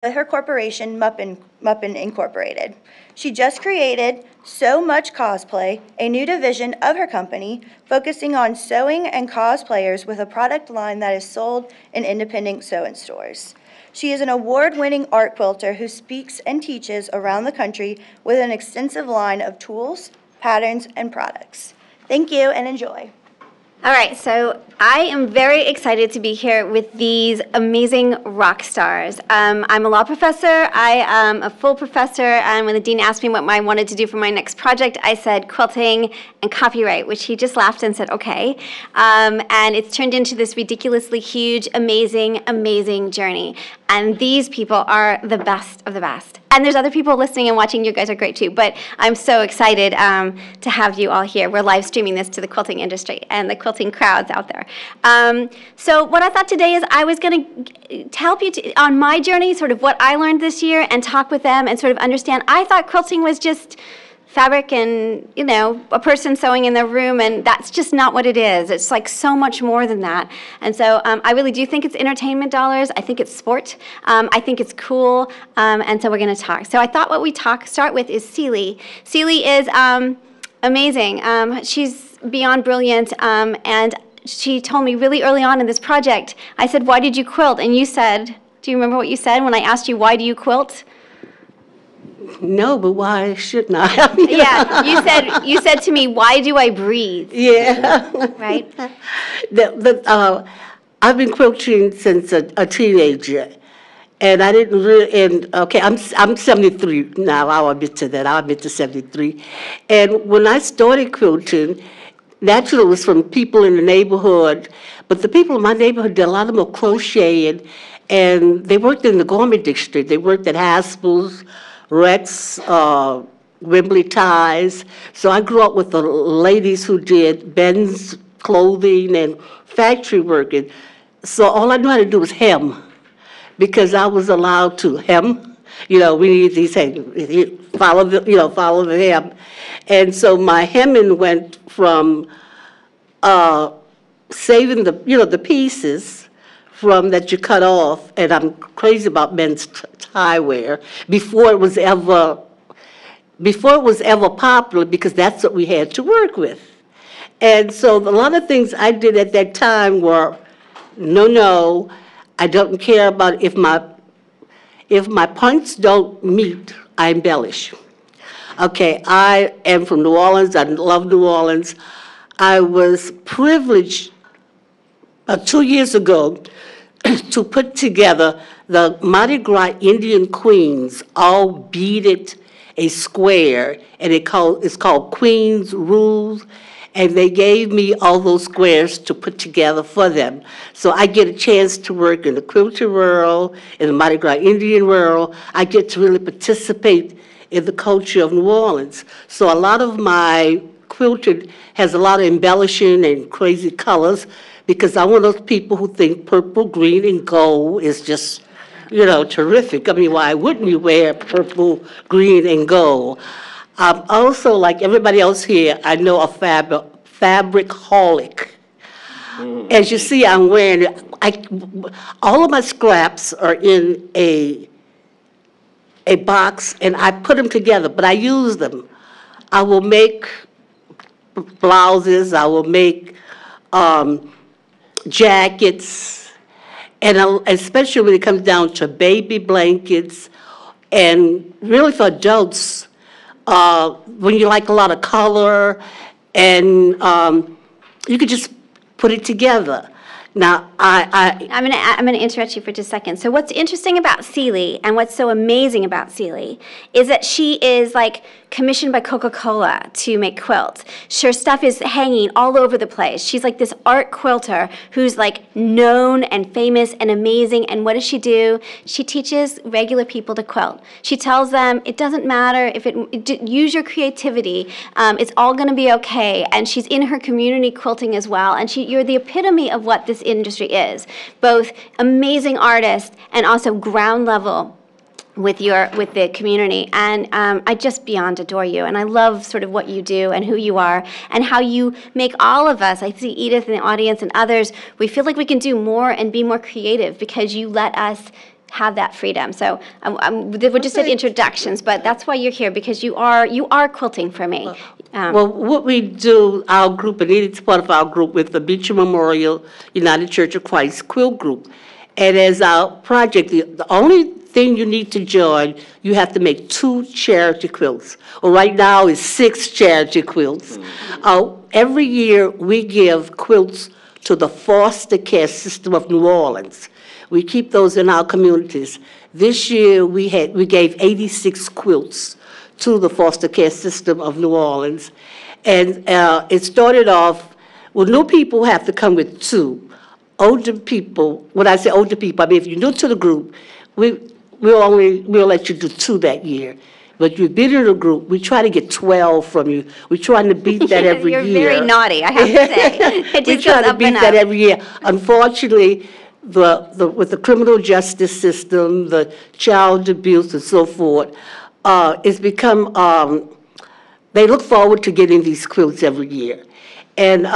with her corporation, Muppin Incorporated. She just created So Much Cosplay, a new division of her company focusing on sewing and cosplayers with a product line that is sold in independent sewing stores. She is an award-winning art quilter who speaks and teaches around the country with an extensive line of tools, patterns, and products. Thank you and enjoy. All right, so I am very excited to be here with these amazing rock stars. I'm a law professor. I am a full professor, and when the dean asked me what I wanted to do for my next project, I said quilting and copyright, which he just laughed and said, okay. And it's turned into this ridiculously huge, amazing journey. And these people are the best of the best. And there's other people listening and watching. You guys are great too. But I'm so excited to have you all here. We're live streaming this to the quilting industry and the quilting crowds out there. So what I thought today is I was going to help you on my journey, sort of what I learned this year, and talk with them and sort of understand. I thought quilting was just fabric and, you know, a person sewing in their room, and that's just not what it is. It's like so much more than that. And so I really do think it's entertainment dollars. I think it's sport. I think it's cool. And so we're going to talk. So I thought what we start with is Celie. Celie is amazing. She's beyond brilliant. And she told me really early on in this project, I said, why did you quilt? And you said, do you remember what you said when I asked you, why do you quilt? No, but why shouldn't I? Yeah, you said to me, why do I breathe? Yeah. Right? I've been quilting since a teenager, and I didn't really. And okay, I'm 73 now. I'll admit to that. I'll admit to 73. And when I started quilting, naturally it was from people in the neighborhood, but the people in my neighborhood did a lot of more crocheting, and they worked in the garment district. They worked at Haspel's, Rex, Wembley ties. So I grew up with the ladies who did Ben's clothing and factory working. So all I knew how to do was hem, because I was allowed to hem. You know, we need these follow the hem. And so my hemming went from saving the pieces from that you cut off, and I'm crazy about men's tie wear, before it was ever popular, because that's what we had to work with. And so a lot of things I did at that time were, no, I don't care about if my points don't meet, I embellish. Okay, I am from New Orleans. I love New Orleans. I was privileged 2 years ago to put together the Mardi Gras Indian Queens, all beaded a square, and it's called Queen's Rules, and they gave me all those squares to put together for them. So I get a chance to work in the quilter world, in the Mardi Gras Indian world. I get to really participate in the culture of New Orleans. So a lot of my quilting has a lot of embellishing and crazy colors, because I'm one of those people who think purple, green, and gold is just, terrific. I mean, why wouldn't you wear purple, green, and gold? Also, like everybody else here, I know a fabric-holic. As you see, I'm wearing all of my scraps are in a box, and I put them together, but I use them. I will make blouses, I will make jackets, and especially when it comes down to baby blankets, and really for adults, when you like a lot of color, and you could just put it together. Now, I'm gonna interrupt you for just a second. So what's interesting about Celie, and what's so amazing about Celie, is that she is like commissioned by Coca-Cola to make quilts. Her stuff is hanging all over the place. She's like this art quilter who's like known and famous and amazing. And what does she do? She teaches regular people to quilt. She tells them it doesn't matter if use your creativity. It's all going to be okay. And she's in her community quilting as well. And you're the epitome of what this industry is, both amazing artist and also ground level with the community. And I just beyond adore you, and I love sort of what you do and who you are and how you make all of us, I see Edith in the audience and others, we feel like we can do more and be more creative because you let us have that freedom. So we're just at introductions, but that's why you're here, because you are quilting for me. Well, what we do, our group, and it's part of our group with the Beecher Memorial United Church of Christ Quilt Group. And as our project, the only thing you need to join, you have to make 2 charity quilts. Well, right now it's 6 charity quilts. Every year we give quilts to the foster care system of New Orleans. We keep those in our communities. This year we gave 86 quilts to the foster care system of New Orleans. And it started off, well, new people have to come with 2. Older people, when I say older people, I mean, if you're new to the group, we'll let you do 2 that year. But you've been in a group, we try to get 12 from you. We're trying to beat that every year. You're very naughty, I have to say. We try to beat that every year. Unfortunately, with the criminal justice system, the child abuse and so forth, it's become, they look forward to getting these quilts every year. And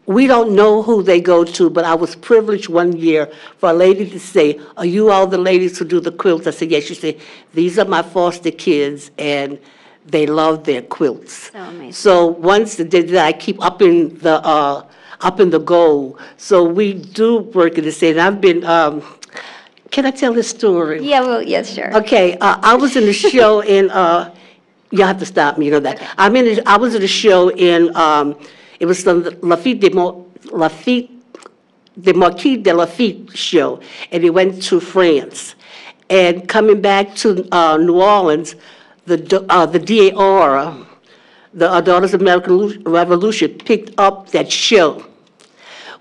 we don't know who they go to, but I was privileged one year for a lady to say, "Are you all the ladies who do the quilts?" I said, "Yes." She said, "These are my foster kids, and they love their quilts." So amazing. So once they did that, I keep upping the goal. So we do work in the state. I've been, can I tell this story? Yeah, well, yes, sure. Okay, I was in a show in, you'll have to stop me, you know that. Okay. I was in a show in, it was the the Marquis de Lafitte show, and he went to France. And coming back to New Orleans, the DAR, the Daughters of American Revolution, picked up that show.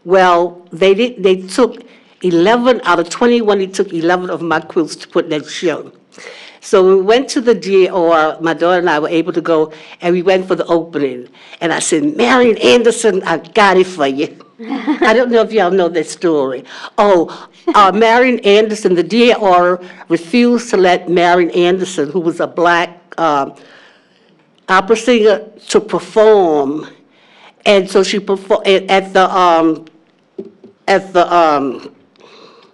Well, they took 11 out of 21, they took 11 of my quilts to put in that show. So we went to the DAR, my daughter and I were able to go, and we went for the opening. And I said, "Marion Anderson, I got it for you." I don't know if y'all know that story. Marion Anderson, the DAR refused to let Marion Anderson, who was a black opera singer, to perform. And so she performed at the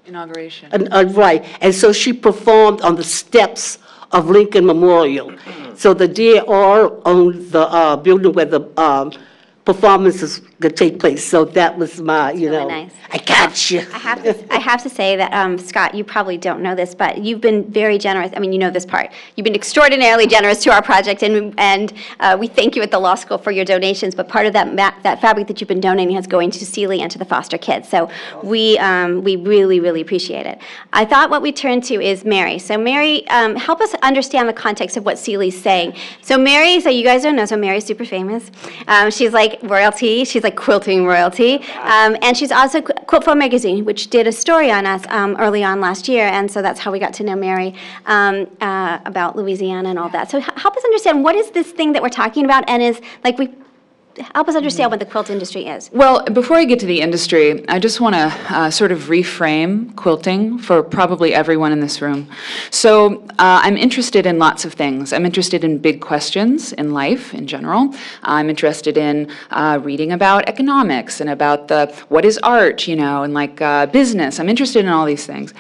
Inauguration. right, and so she performed on the steps of Lincoln Memorial. So the DAR owned the building where the performances could take place. So that was my, really nice. I got you. I have to say that, Scott, you probably don't know this, but you've been very generous. I mean, you know this part. You've been extraordinarily generous to our project, and we thank you at the law school for your donations. But part of that fabric that you've been donating is going to Sealy and to the foster kids. So we really, really appreciate it. I thought what we turn to is Mary. So Mary, help us understand the context of what Sealy's saying. So Mary, so you guys don't know, so Mary's super famous. She's like royalty. She's like quilting royalty. And she's also Quilt Flow Magazine, which did a story on us early on last year, and so that's how we got to know Mary about Louisiana and all that. So help us understand, what is this thing that we're talking about, and help us understand what the quilt industry is. Well, before I get to the industry, I just want to sort of reframe quilting for probably everyone in this room. So I'm interested in lots of things. I'm interested in big questions in life in general. I'm interested in reading about economics and about what is art, and like business. I'm interested in all these things.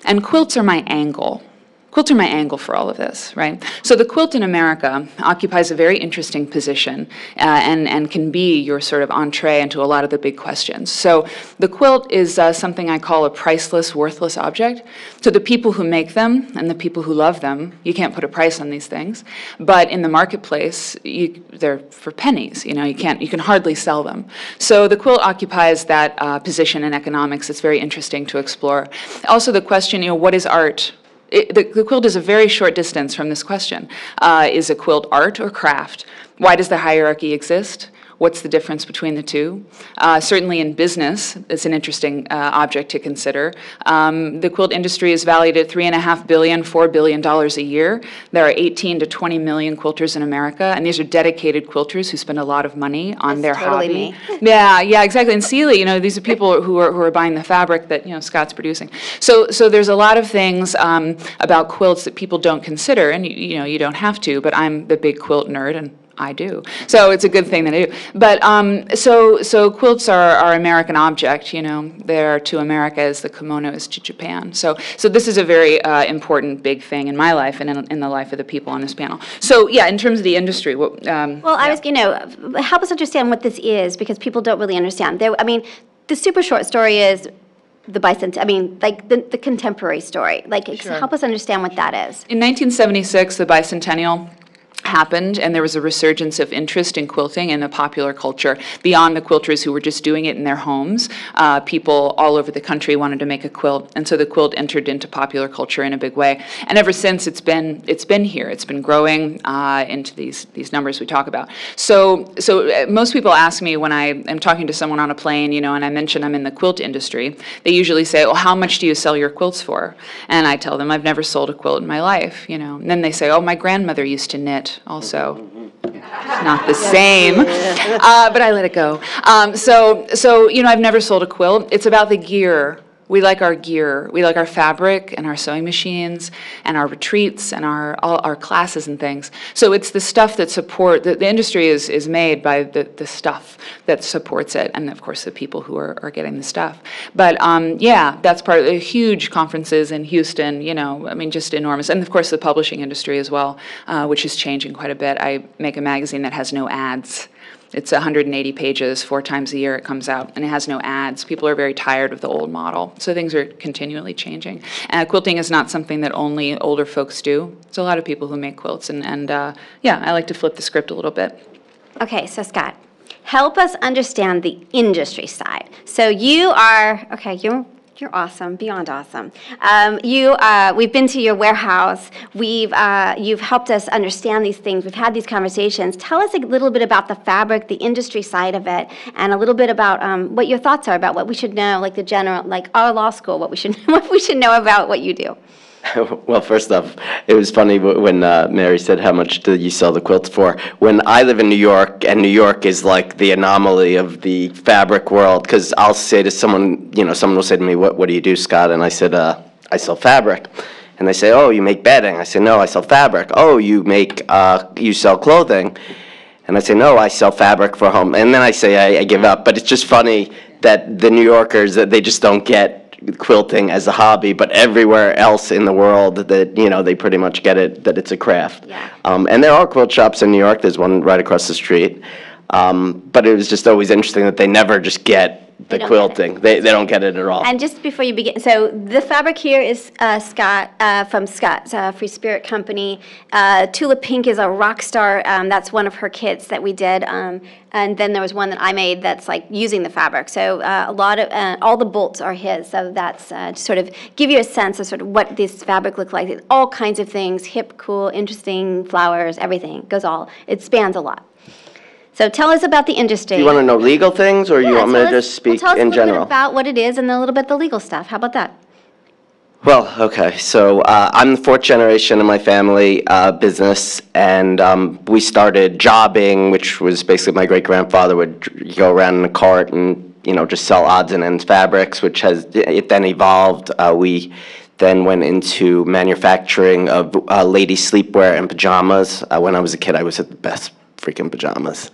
And quilts are my angle. Quilts are my angle for all of this, right? So the quilt in America occupies a very interesting position and can be your sort of entree into a lot of the big questions. So the quilt is something I call a priceless, worthless object. To the people who make them and the people who love them, you can't put a price on these things. But in the marketplace, they're for pennies. You can hardly sell them. So the quilt occupies that position in economics. It's very interesting to explore. Also the question, what is art? The quilt is a very short distance from this question. Is a quilt art or craft? Why does the hierarchy exist? What's the difference between the two? Certainly in business, it's an interesting object to consider. The quilt industry is valued at $3.5 billion, $4 billion a year. There are 18 to 20 million quilters in America, and these are dedicated quilters who spend a lot of money on their totally hobby. Me. Yeah, exactly. And Sealy, these are people who are buying the fabric that Scott's producing. So there's a lot of things about quilts that people don't consider, and you don't have to. But I'm the big quilt nerd, and I do. So it's a good thing that I do. But so quilts are American object, you know. They're to America as the kimono is to Japan. So this is a very important, big thing in my life and in the life of the people on this panel. So yeah, in terms of the industry, what, Well, I was, help us understand what this is, because people don't really understand. I mean, the super short story is the the contemporary story. Like, help us understand what that is. In 1976, the bicentennial happened, and there was a resurgence of interest in quilting in the popular culture beyond the quilters who were just doing it in their homes. People all over the country wanted to make a quilt, and so the quilt entered into popular culture in a big way. And ever since, it's been here. It's been growing into these numbers we talk about. So most people ask me when I am talking to someone on a plane, and I mention I'm in the quilt industry. They usually say, "Oh, how much do you sell your quilts for?" And I tell them I've never sold a quilt in my life. And then they say, "Oh, my grandmother used to knit." Also, it's not the same, but I let it go. So I've never sold a quilt. It's about the gear. We like our gear. We like our fabric and our sewing machines and our retreats and all our classes and things. So it's the stuff that support, the industry is made by the stuff that supports it, and of course the people who are getting the stuff. But that's part of the huge conferences in Houston, just enormous. And of course the publishing industry as well, which is changing quite a bit. I make a magazine that has no ads. It's 180 pages, 4 times a year it comes out, and it has no ads. People are very tired of the old model, so things are continually changing. Quilting is not something that only older folks do. There's a lot of people who make quilts, and I like to flip the script a little bit. Okay, so Scott, help us understand the industry side. So you're awesome, beyond awesome. We've been to your warehouse. You've helped us understand these things. We've had these conversations. Tell us a little bit about the fabric, the industry side of it, and a little bit about what your thoughts are about what we should know, like our law school, what we should know about what you do. Well, first off, it was funny when Mary said, "How much do you sell the quilts for?" When I live in New York, and New York is like the anomaly of the fabric world, because I'll say to someone, someone will say to me, "What do you do, Scott?" And I said, "I sell fabric." And they say, "Oh, you make bedding?" I say, "No, I sell fabric." "Oh, you sell clothing?" And I say, "No, I sell fabric for home." And then I say, I give up. But it's just funny that the New Yorkers, that they just don't get quilting as a hobby, but everywhere else in the world that they pretty much get it, that it's a craft. Yeah. And there are quilt shops in New York. There's one right across the street. But it was just always interesting that they never just get the quilting. They don't get it at all. And just before you begin, so the fabric here is Scott from Scott's Free Spirit Company. Tula Pink is a rock star. That's one of her kits that we did. And then there was one that I made that's like using the fabric. So a lot of all the bolts are his. So that's to sort of give you a sense of sort of what this fabric looks like. It's all kinds of things: hip, cool, interesting, flowers, everything. It spans a lot. So tell us about the industry. Do you want to know legal things, or you want me to just speak in general? Tell us a little bit about what it is and a little bit the legal stuff. How about that? Well, okay. So I'm the 4th generation in my family business, and we started jobbing, which was basically my great-grandfather would go around in a cart and just sell odds and ends fabrics, which it then evolved. We then went into manufacturing of lady sleepwear and pajamas. When I was a kid, I was at the best freaking pajamas.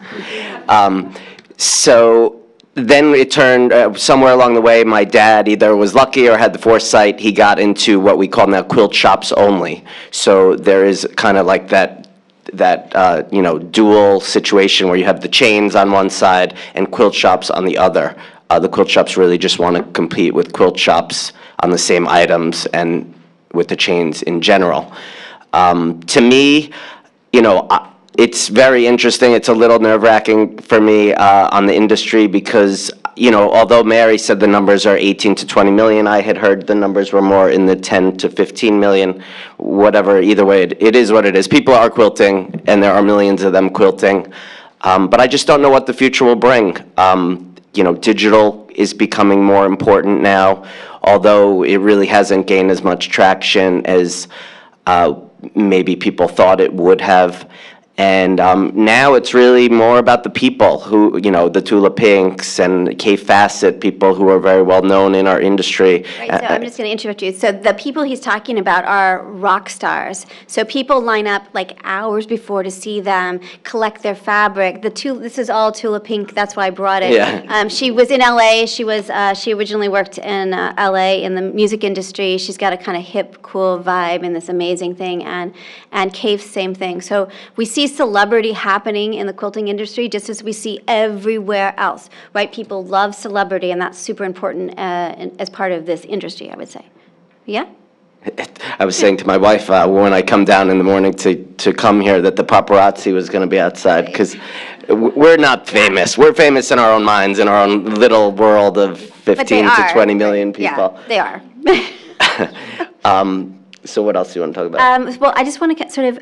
So then it turned, somewhere along the way, my dad either was lucky or had the foresight. He got into what we call now quilt shops only. So there is kind of like that dual situation where you have the chains on one side and quilt shops on the other. The quilt shops really just want to compete with quilt shops on the same items and with the chains in general. To me, it's very interesting. It's a little nerve-wracking for me on the industry because, although Mary said the numbers are 18 to 20 million, I had heard the numbers were more in the 10 to 15 million, whatever. Either way, it is what it is. People are quilting, and there are millions of them quilting. But I just don't know what the future will bring. Digital is becoming more important now, although it really hasn't gained as much traction as maybe people thought it would have. And now it's really more about the people who, the Tula Pinks and Kay Fassett, people who are very well known in our industry. Right, so I'm just going to interrupt you. So the people he's talking about are rock stars. So people line up like hours before to see them, collect their fabric. This is all Tula Pink. That's why I brought it. Yeah. She was in LA. She originally worked in LA in the music industry. She's got a kind of hip, cool vibe and this amazing thing. And Kay, same thing. So we see celebrity happening in the quilting industry just as we see everywhere else, right? People love celebrity, and that's super important as part of this industry, I would say. Yeah? I was saying to my wife when I come down in the morning to come here that the paparazzi was going to be outside, because we're not famous. We're famous in our own minds, in our own little world of 15 to 20 million people. Yeah, they are. So what else do you want to talk about? Well, I just want to sort of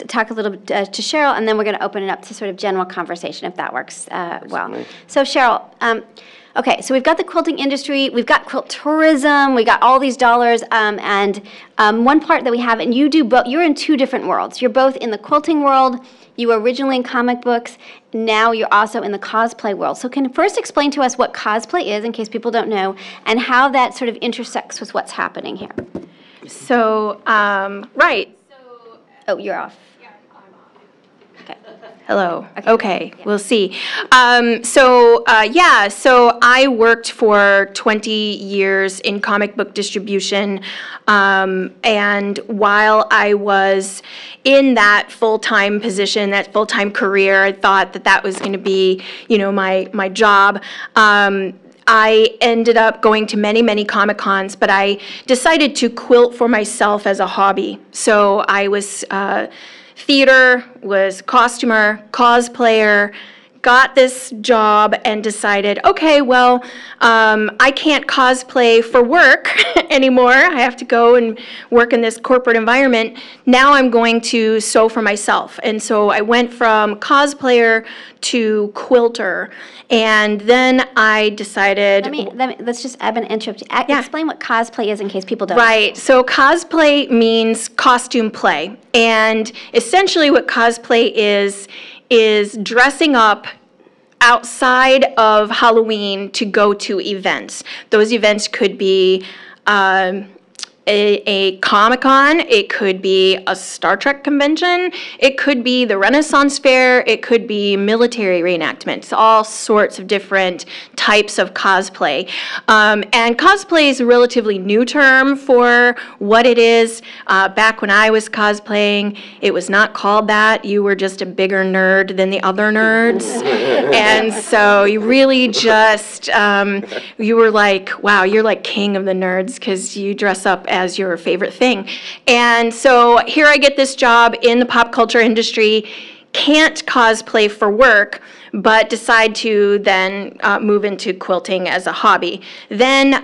talk a little bit to Cheryl, and then we're going to open it up to sort of general conversation, if that works well. So Cheryl, okay, so we've got the quilting industry, we've got quilt tourism, we got all these dollars, and one part that we have, and you do both. You're in two different worlds. You're both in the quilting world. You were originally in comic books. Now you're also in the cosplay world. So can you first explain to us what cosplay is, in case people don't know, and how that sort of intersects with what's happening here? So, right. Oh, you're off. Okay. Hello. Okay, we'll see. So I worked for 20 years in comic book distribution, and while I was in that full-time position, that full-time career, I thought that was going to be, my job. I ended up going to many, many Comic-Cons, but I decided to quilt for myself as a hobby. So I was theater, was costumer, cosplayer, got this job and decided, okay, well, I can't cosplay for work anymore. I have to go and work in this corporate environment. Now I'm going to sew for myself. And so I went from cosplayer to quilter. And then I decided... let's just, I'm going to interrupt you. Explain what cosplay is in case people don't Right. know. So cosplay means costume play. And essentially what cosplay is dressing up outside of Halloween to go to events. Those events could be a Comic-Con, it could be a Star Trek convention, it could be the Renaissance Fair, it could be military reenactments, all sorts of different types of cosplay. And cosplay is a relatively new term for what it is. Back when I was cosplaying, it was not called that. You were just a bigger nerd than the other nerds. And so you really just, you were like, wow, you're like king of the nerds because you dress up as your favorite thing. And so here I get this job in the pop culture industry, can't cosplay for work, but decide to then move into quilting as a hobby. Then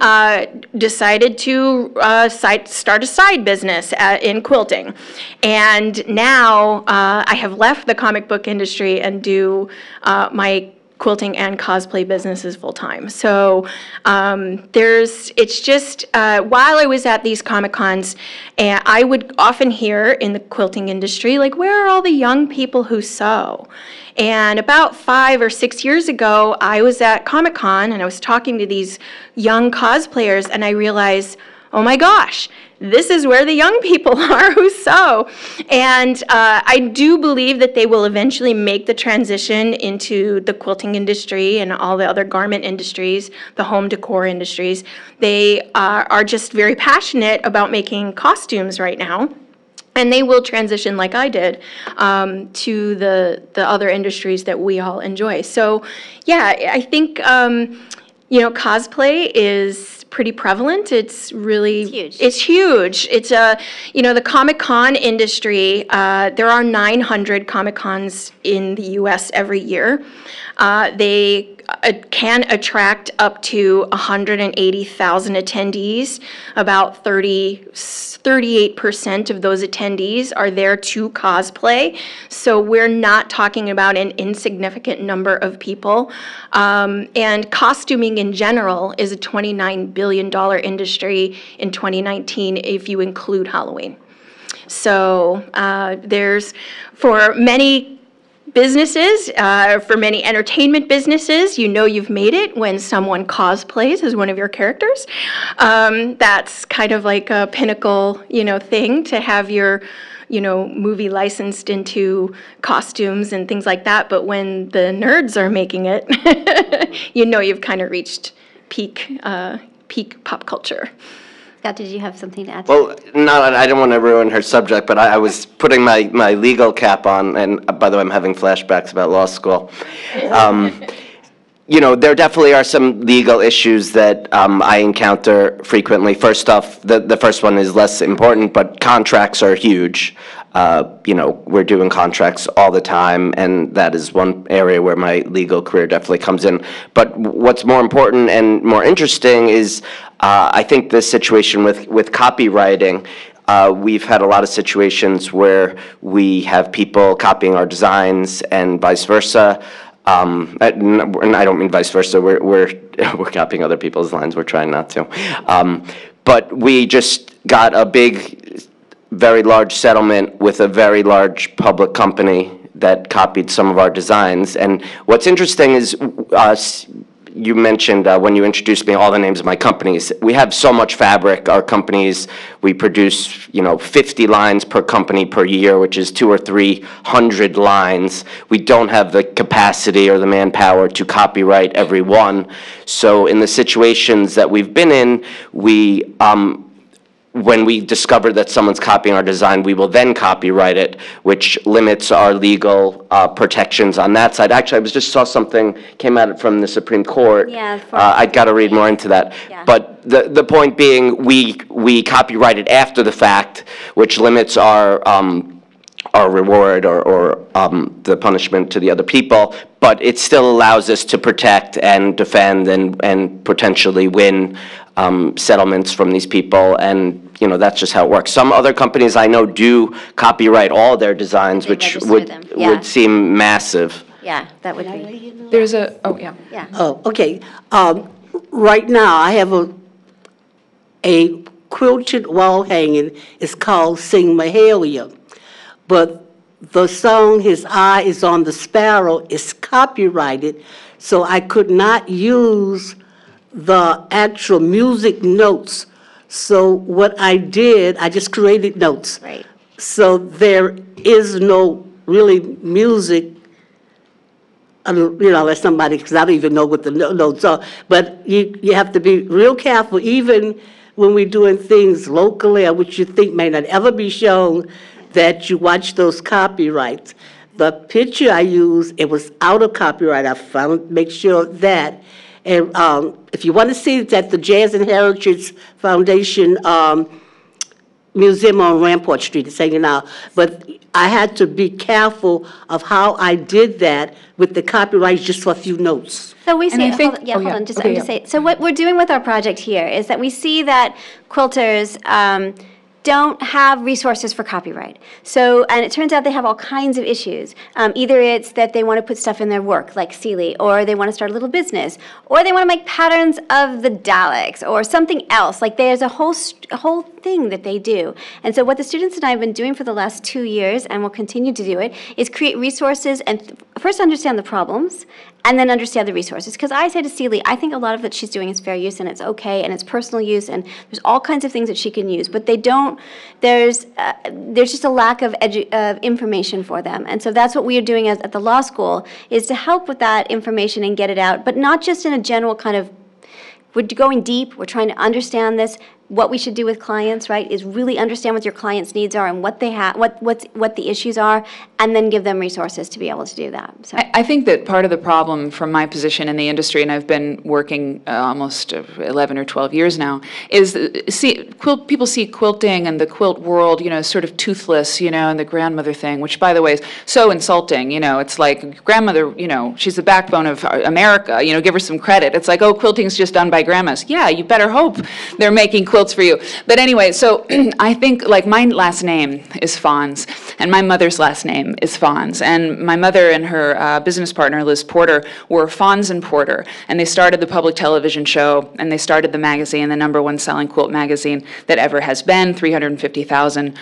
decided to start a side business in quilting. And now I have left the comic book industry and do my quilting and cosplay businesses full time. So it's just, while I was at these Comic-Cons, I would often hear in the quilting industry, like, where are all the young people who sew? And about 5 or 6 years ago, I was at Comic-Con and I was talking to these young cosplayers, and I realized, oh my gosh, this is where the young people are who sew. And I do believe that they will eventually make the transition into the quilting industry and all the other garment industries, the home decor industries. They are just very passionate about making costumes right now. And they will transition, like I did, to the other industries that we all enjoy. So, yeah, I think, cosplay is pretty prevalent. It's really... It's huge. It's the Comic-Con industry, there are 900 Comic-Cons in the U.S. every year. They can attract up to 180,000 attendees. About 38% of those attendees are there to cosplay. So we're not talking about an insignificant number of people. And costuming in general is a $29 billion industry in 2019 if you include Halloween. So there's, for many businesses, for many entertainment businesses, you know you've made it when someone cosplays as one of your characters. That's kind of like a pinnacle, thing to have your, movie licensed into costumes and things like that. But when the nerds are making it, you've kind of reached peak pop culture. Scott, did you have something to add to Well, no, I don't want to ruin her subject, but I was putting my legal cap on, and by the way, I'm having flashbacks about law school. There definitely are some legal issues that I encounter frequently. First off, the first one is less important, but contracts are huge. We're doing contracts all the time, and that is one area where my legal career definitely comes in. But what's more important and more interesting is, I think this situation with copywriting. We've had a lot of situations where we have people copying our designs and vice versa. And I don't mean vice versa. We're copying other people's lines. We're trying not to. But we just got a big, very large settlement with a very large public company that copied some of our designs. And what's interesting is, you mentioned when you introduced me all the names of my companies. We have so much fabric. Our companies, we produce 50 lines per company per year, which is 200 or 300 lines. We don't have the capacity or the manpower to copyright every one. So in the situations that we've been in, when we discover that someone's copying our design, we will then copyright it, which limits our legal protections on that side. Actually, I just saw something came out from the Supreme Court. Yeah, I've got to read more into that. Yeah. But the point being, we copyright it after the fact, which limits our reward or the punishment to the other people, but it still allows us to protect and defend and potentially win settlements from these people, and that's just how it works. Some other companies I know do copyright all their designs, They which register would them. Yeah. would seem massive. Yeah, that would be. There's a, oh, yeah. Yeah. Oh, okay. Right now, I have a quilted wall hanging. It's called Sing Mahalia. But the song His Eye is on the Sparrow is copyrighted, so I could not use the actual music notes. So what I did, I just created notes. Right. So there is no really music, unless somebody, because I don't even know what the notes are. But you have to be real careful, even when we're doing things locally, which you think may not ever be shown, that you watch those copyrights. The picture I used, it was out of copyright. I found, make sure of that. And if you want to see it, at the Jazz and Heritage Foundation Museum on Rampart Street, it's hanging out. But I had to be careful of how I did that with the copyrights, just for a few notes. So we see, I think- hold, yeah, oh, hold yeah. on, just, Okay, I'm just yeah. saying, so what we're doing with our project here is that we see that quilters don't have resources for copyright. So, and it turns out they have all kinds of issues. Either it's that they want to put stuff in their work, like Sealy, or they want to start a little business, or they want to make patterns of the Daleks, or something else. Like there's a whole thing that they do. And so what the students and I have been doing for the last 2 years, and will continue to do it, is create resources and first understand the problems, and then understand the resources. Because I say to Sealy, I think a lot of what she's doing is fair use, and it's okay, and it's personal use, and there's all kinds of things that she can use, but they don't, there's just a lack of information for them. And so that's what we are doing at the law school, is to help with that information and get it out, but not just in a general kind of, we're going deep, we're trying to understand this. What we should do with clients, right, is really understand what your clients' needs are and what they have, what the issues are, and then give them resources to be able to do that. So. I think that part of the problem from my position in the industry, and I've been working almost 11 or 12 years now, is people see quilting and the quilt world, sort of toothless, and the grandmother thing, which, by the way, is so insulting. It's like grandmother, she's the backbone of America. Give her some credit. It's like, oh, quilting's just done by grandmas. Yeah, you better hope they're making quilting quilts for you. But anyway, so I think, like, my last name is Fons, and my mother's last name is Fons. And my mother and her business partner, Liz Porter, were Fons and Porter. And they started the public television show, and they started the magazine, the #1 selling quilt magazine that ever has been, 350,000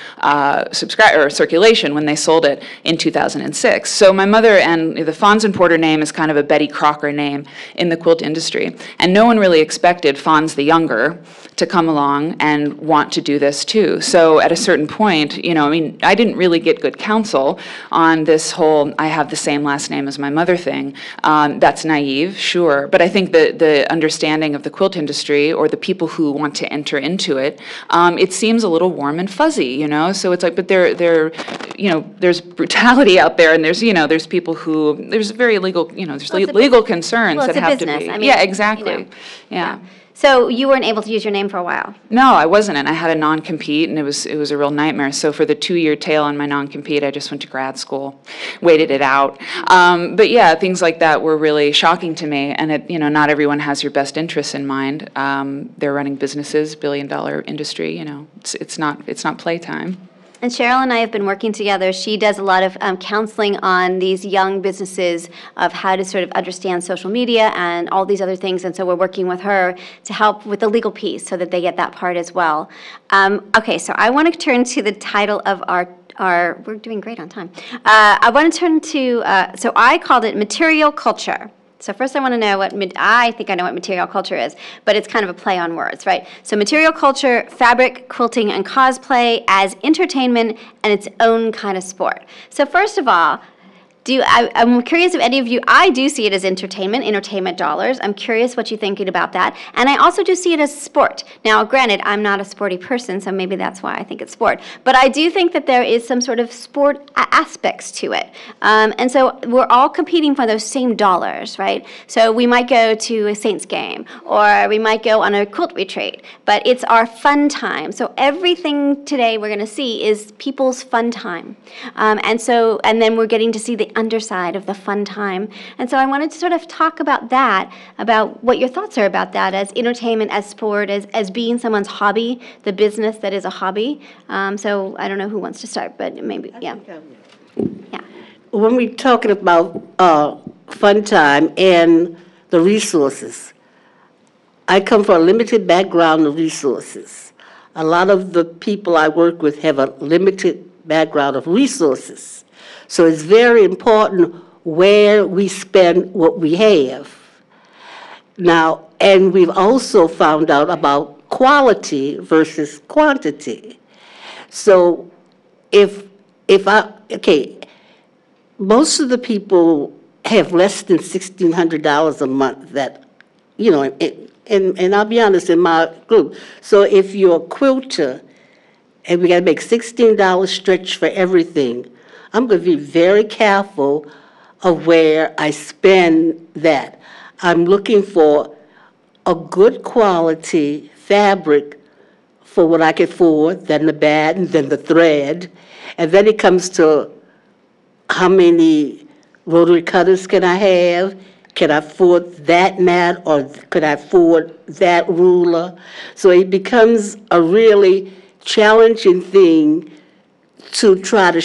circulation when they sold it in 2006. So my mother, and the Fons and Porter name is kind of a Betty Crocker name in the quilt industry. And no one really expected Fons the Younger to come along and want to do this too. So at a certain point, you know, I mean, I didn't really get good counsel on this whole I have the same last name as my mother thing. That's naive, sure, but I think the understanding of the quilt industry, or the people who want to enter into it, it seems a little warm and fuzzy, you know. So it's like, but there, you know, there's brutality out there, and there's, you know, there's people who, there's very legal, you know, there's legal concerns that have to be. I mean, yeah, exactly. You know. Yeah. So you weren't able to use your name for a while? No, I wasn't, and I had a non-compete, and it was a real nightmare. So for the 2-year tail on my non-compete, I just went to grad school, waited it out. But yeah, things like that were really shocking to me, and it, you know, not everyone has your best interests in mind. They're running businesses, billion-dollar industry. You know, it's not playtime. And Cheryl and I have been working together. She does a lot of counseling on these young businesses of how to sort of understand social media and all these other things. And so we're working with her to help with the legal piece so that they get that part as well. Okay, so I want to turn to the title of our we're doing great on time. I want to turn to, so I called it Material Culture. So first I want to know I think I know what material culture is, but it's kind of a play on words, right? So material culture, fabric, quilting, and cosplay as entertainment and its own kind of sport. So first of all, I'm curious if any of you, I do see it as entertainment dollars. I'm curious what you're thinking about that. And I also do see it as sport. Now, granted, I'm not a sporty person, so maybe that's why I think it's sport. But I do think that there is some sort of sport aspects to it. And so we're all competing for those same dollars, right? So we might go to a Saints game, or we might go on a quilt retreat, but it's our fun time. So everything today we're going to see is people's fun time. And then we're getting to see the underside of the fun time. And so I wanted to sort of talk about that, about what your thoughts are about that as entertainment, as sport, as being someone's hobby, the business that is a hobby. So I don't know who wants to start, but maybe, yeah. Yeah. When we're talking about fun time and the resources, I come from a limited background of resources. A lot of the people I work with have a limited background of resources. So it's very important where we spend what we have. Now, and we've also found out about quality versus quantity. So most of the people have less than $1,600 a month that, you know, and I'll be honest, in my group. So if you're a quilter and we got to make $16 stretch for everything, I'm going to be very careful of where I spend that. I'm looking for a good quality fabric for what I can afford, then the band, and then the thread. And then it comes to how many rotary cutters can I have? Can I afford that mat, or could I afford that ruler? So it becomes a really challenging thing to try to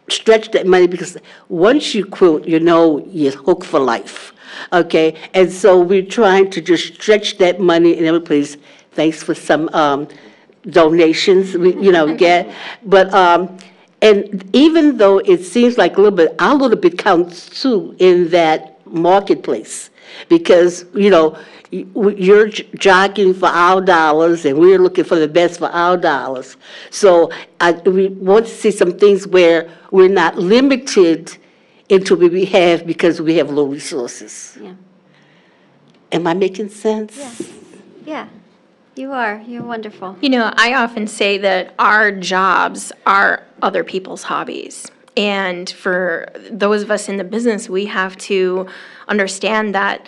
stretch that money, because once you quilt, you know you're hooked for life, okay? And so we're trying to just stretch that money in every place. Thanks for some donations, you know, get. But, and even though it seems like our little bit counts too in that marketplace, because, you know, you're jockeying for our dollars, and we're looking for the best for our dollars. So we want to see some things where we're not limited into what we have because we have low resources. Yeah. Am I making sense? Yes. Yeah. You are. You're wonderful. You know, I often say that our jobs are other people's hobbies. And for those of us in the business, we have to understand that,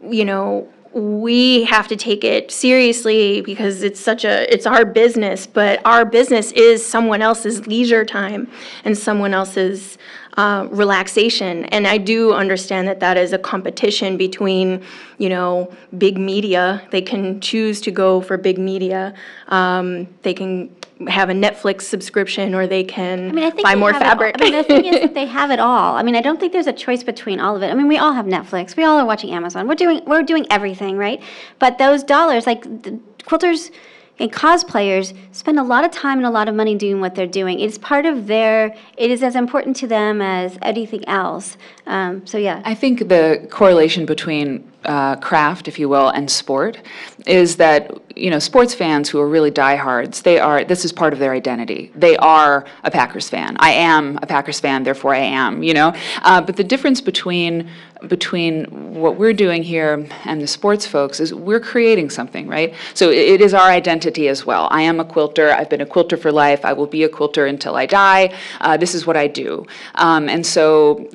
you know, we have to take it seriously because it's our business, but our business is someone else's leisure time and someone else's relaxation. And I do understand that that is a competition between, big media. They can choose to go for big media. They can have a Netflix subscription, or they can buy more fabric. The thing is that they have it all. I don't think there's a choice between all of it. We all have Netflix. We all are watching Amazon. We're doing everything, right? But those dollars, like the quilters and cosplayers, spend a lot of time and a lot of money doing what they're doing. It's part of it is as important to them as anything else. So yeah. I think the correlation between craft, if you will, and sport is that, sports fans who are really diehards, this is part of their identity. They are a Packers fan. I am a Packers fan, therefore I am, But the difference between what we're doing here and the sports folks is we're creating something, right? So it is our identity as well. I am a quilter. I've been a quilter for life. I will be a quilter until I die. This is what I do. And so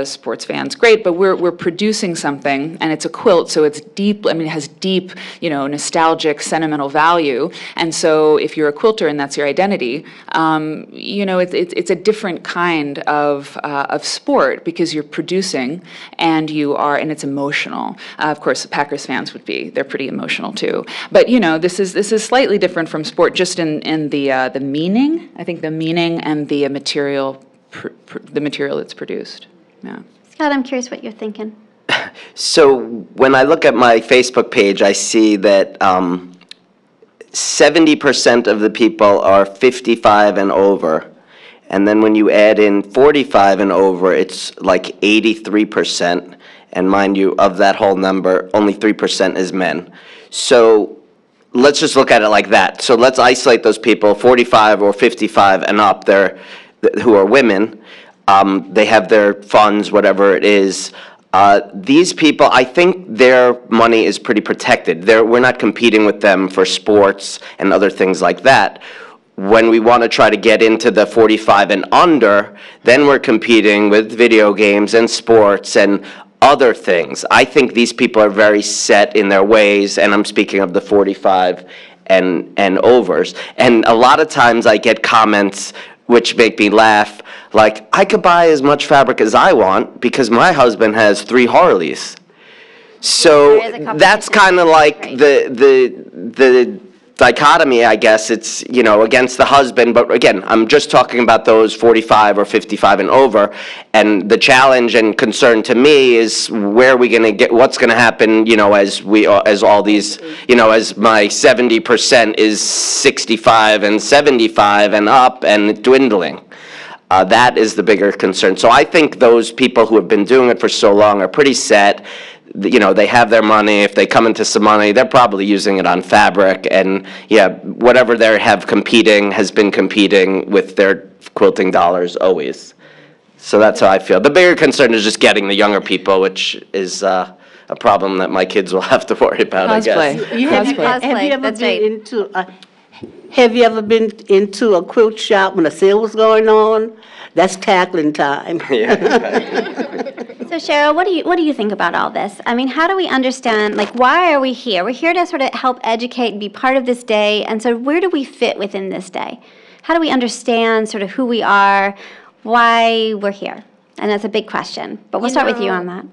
sports fans, great, but we're producing something, and it's a quilt, so it's deep, it has deep, nostalgic, sentimental value. And so if you're a quilter and that's your identity, it's a different kind of sport, because you're producing and it's emotional. Of course, Packers fans they're pretty emotional too. But this is slightly different from sport, just in the meaning. I think the meaning and the material, the material that's produced. Yeah. Scott, I'm curious what you're thinking. So when I look at my Facebook page, I see that 70% of the people are 55 and over. And then when you add in 45 and over, it's like 83%. And mind you, of that whole number, only 3% is men. So let's just look at it like that. So let's isolate those people, 45 or 55 and up, who are women. They have their funds, whatever it is. These people, I think their money is pretty protected. We're not competing with them for sports and other things like that. When we want to try to get into the 45 and under, then we're competing with video games and sports and other things. I think these people are very set in their ways, and I'm speaking of the 45 and overs. And a lot of times I get comments which make me laugh, like, I could buy as much fabric as I want because my husband has 3 Harleys. So that's kind of like right. the dichotomy, I guess. It's, against the husband, but again, I'm just talking about those 45 or 55 and over, and the challenge and concern to me is where are we going to get, what's going to happen, as all these, as my 70% is 65 and 75 and up and dwindling. That is the bigger concern. So I think those people who have been doing it for so long are pretty set. They have their money. If they come into some money, they're probably using it on fabric. And whatever they have competing has been competing with their quilting dollars always. So that's how I feel. The bigger concern is just getting the younger people, which is a problem that my kids will have to worry about, I guess. Cosplay. Have you ever been into a quilt shop when a sale was going on? That's tackling time. So Cheryl, what do you think about all this? How do we understand, why are we here? We're here to sort of help educate and be part of this day, and so where do we fit within this day? How do we understand sort of who we are, why we're here? And that's a big question, but we'll start with you on that.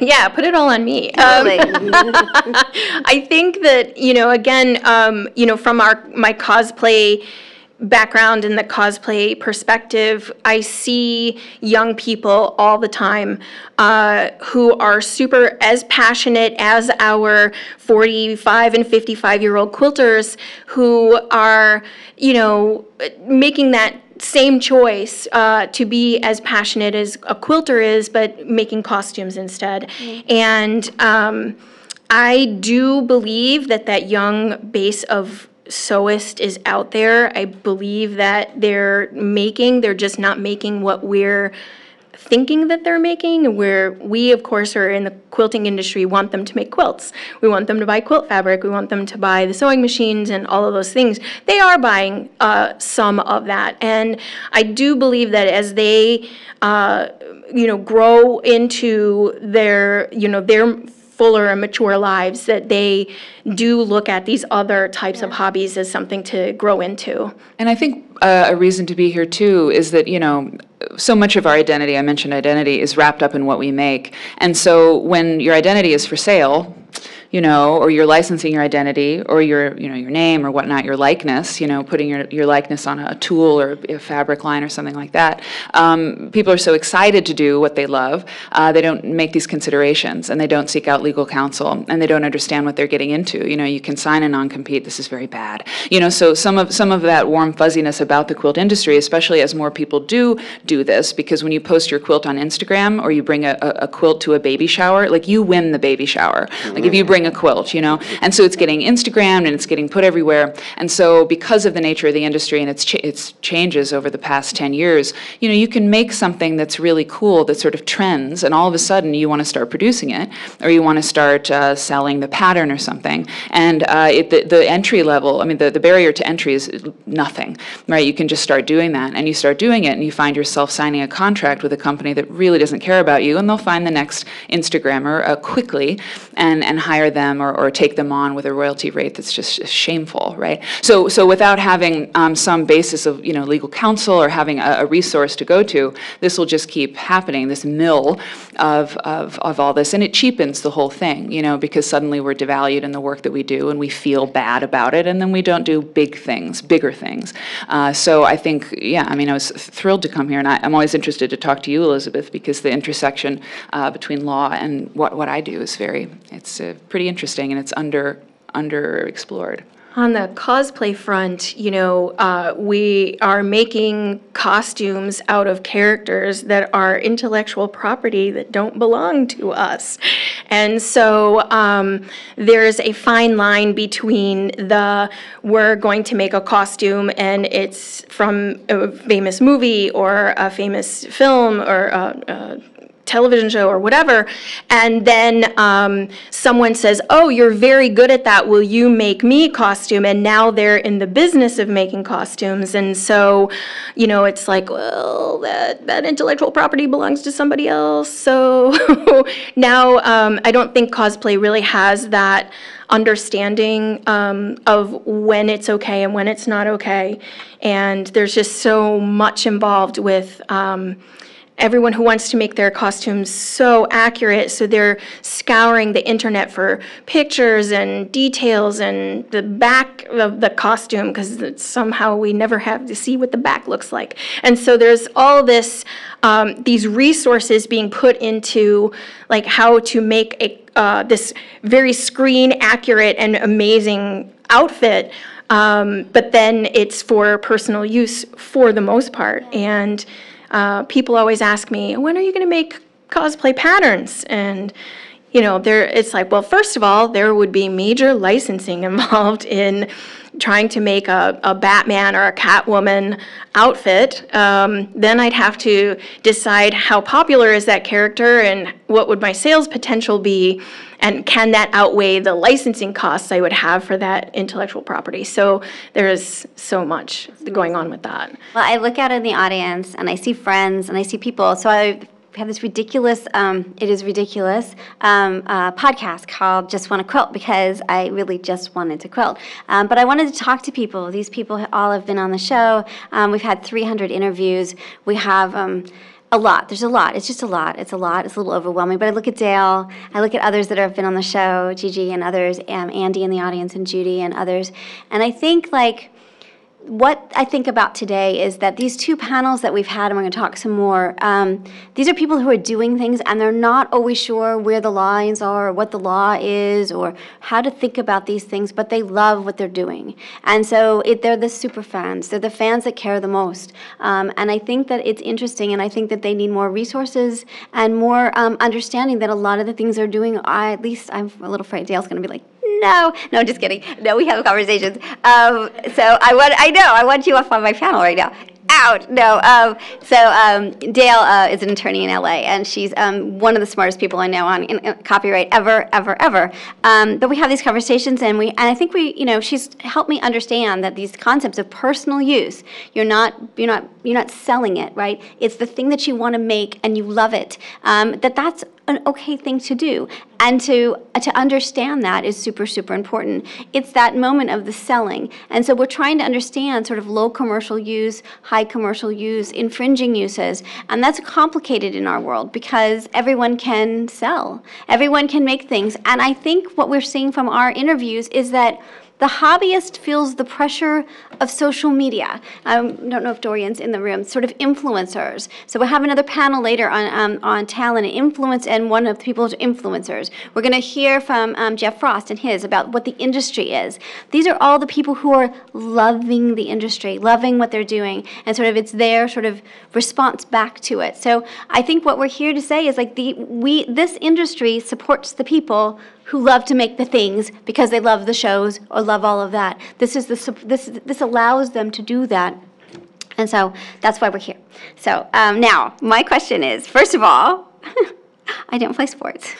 Yeah, put it all on me. Totally. I think that, again, from my cosplay background and the cosplay perspective, I see young people all the time who are super as passionate as our 45 and 55-year-old quilters who are, making that same choice to be as passionate as a quilter is, but making costumes instead. Mm-hmm. And I do believe that young base of sewist is out there. I believe that they're just not making what we're thinking that they're making, where we, of course, are in the quilting industry, want them to make quilts. We want them to buy quilt fabric. We want them to buy the sewing machines and all of those things. They are buying some of that. And I do believe that as they, grow into their fuller and mature lives, that they do look at these other types of hobbies as something to grow into. And I think a reason to be here too is that, so much of our identity, I mentioned identity, is wrapped up in what we make. And so when your identity is for sale, or you're licensing your identity or your name or whatnot, your likeness, putting your likeness on a tool or a fabric line or something like that. People are so excited to do what they love, they don't make these considerations and they don't seek out legal counsel and they don't understand what they're getting into. You can sign a non-compete, this is very bad. So some of that warm fuzziness about the quilt industry, especially as more people do this, because when you post your quilt on Instagram or you bring a quilt to a baby shower, like you win the baby shower. Like if you bring a quilt, and so it's getting Instagrammed and it's getting put everywhere. And so because of the nature of the industry and its changes over the past 10 years, you can make something that's really cool that sort of trends, and all of a sudden you want to start producing it, or you want to start selling the pattern or something. And the entry level, the barrier to entry is nothing, right? You can just start doing that, and you start doing it, and you find yourself signing a contract with a company that really doesn't care about you, and they'll find the next Instagrammer quickly and hire them or take them on with a royalty rate that's just shameful, right? So without having some basis of legal counsel or having a resource to go to, this will just keep happening, this mill of all this, and it cheapens the whole thing, because suddenly we're devalued in the work that we do and we feel bad about it, and then we don't do bigger things. So I think, I was thrilled to come here, and I'm always interested to talk to you, Elizabeth, because the intersection between law and what I do is it's pretty interesting, and it's underexplored. On the cosplay front, we are making costumes out of characters that are intellectual property that don't belong to us. And so there's a fine line between we're going to make a costume and it's from a famous movie or a famous film or a television show or whatever, and then someone says, oh, you're very good at that, will you make me a costume? And now they're in the business of making costumes, and so it's like, well, that intellectual property belongs to somebody else. So now I don't think cosplay really has that understanding of when it's okay and when it's not okay, and there's just so much involved with everyone who wants to make their costumes so accurate, so they're scouring the internet for pictures and details and the back of the costume, because somehow we never have to see what the back looks like. And so there's all this, these resources being put into like how to make this very screen accurate and amazing outfit, but then it's for personal use for the most part. And people always ask me, when are you going to make cosplay patterns? And, it's like, well, first of all, there would be major licensing involved in trying to make a Batman or a Catwoman outfit. Then I'd have to decide how popular is that character and what would my sales potential be, and can that outweigh the licensing costs I would have for that intellectual property. So there is so much going on with that. Well, I look out in the audience and I see friends and I see people. So I have this ridiculous, podcast called Just Want to Quilt, because I really just wanted to quilt. But I wanted to talk to people. These people all have been on the show. We've had 300 interviews. We have a lot. There's a lot. It's just a lot. It's a lot. It's a little overwhelming. But I look at Dale. I look at others that have been on the show, Gigi and others, Andy in the audience, and Judy and others. And I think, what I think about today is that these two panels that we've had, and we're going to talk some more, these are people who are doing things and they're not always sure where the lines are or what the law is or how to think about these things, but they love what they're doing. And so they're the super fans. They're the fans that care the most. And I think that it's interesting, and I think that they need more resources and more understanding that a lot of the things they're doing, at least I'm a little afraid Dale's going to be like, no, just kidding. No, we have conversations. So I want you off on my panel right now. Out. No. Dale is an attorney in LA, and she's one of the smartest people I know on copyright ever. But we have these conversations, and I think she's helped me understand that these concepts of personal use, you're not selling it, right? It's the thing that you want to make and you love it. That's an okay thing to do. And to understand that is super, super important. It's that moment of the selling. And so we're trying to understand sort of low commercial use, high commercial use, infringing uses. And that's complicated in our world because everyone can sell. Everyone can make things. And I think what we're seeing from our interviews is that the hobbyist feels the pressure of social media. I don't know if Dorian's in the room, sort of influencers. So we'll have another panel later on talent and influence, and one of the people's influencers. We're going to hear from Jeff Frost and his about what the industry is. These are all the people who are loving the industry, loving what they're doing, and sort of it's their sort of response back to it. So I think what we're here to say is like this industry supports the people who love to make the things because they love the shows or love all of that. This allows them to do that. And so that's why we're here. So now, my question is, first of all, I don't play sports.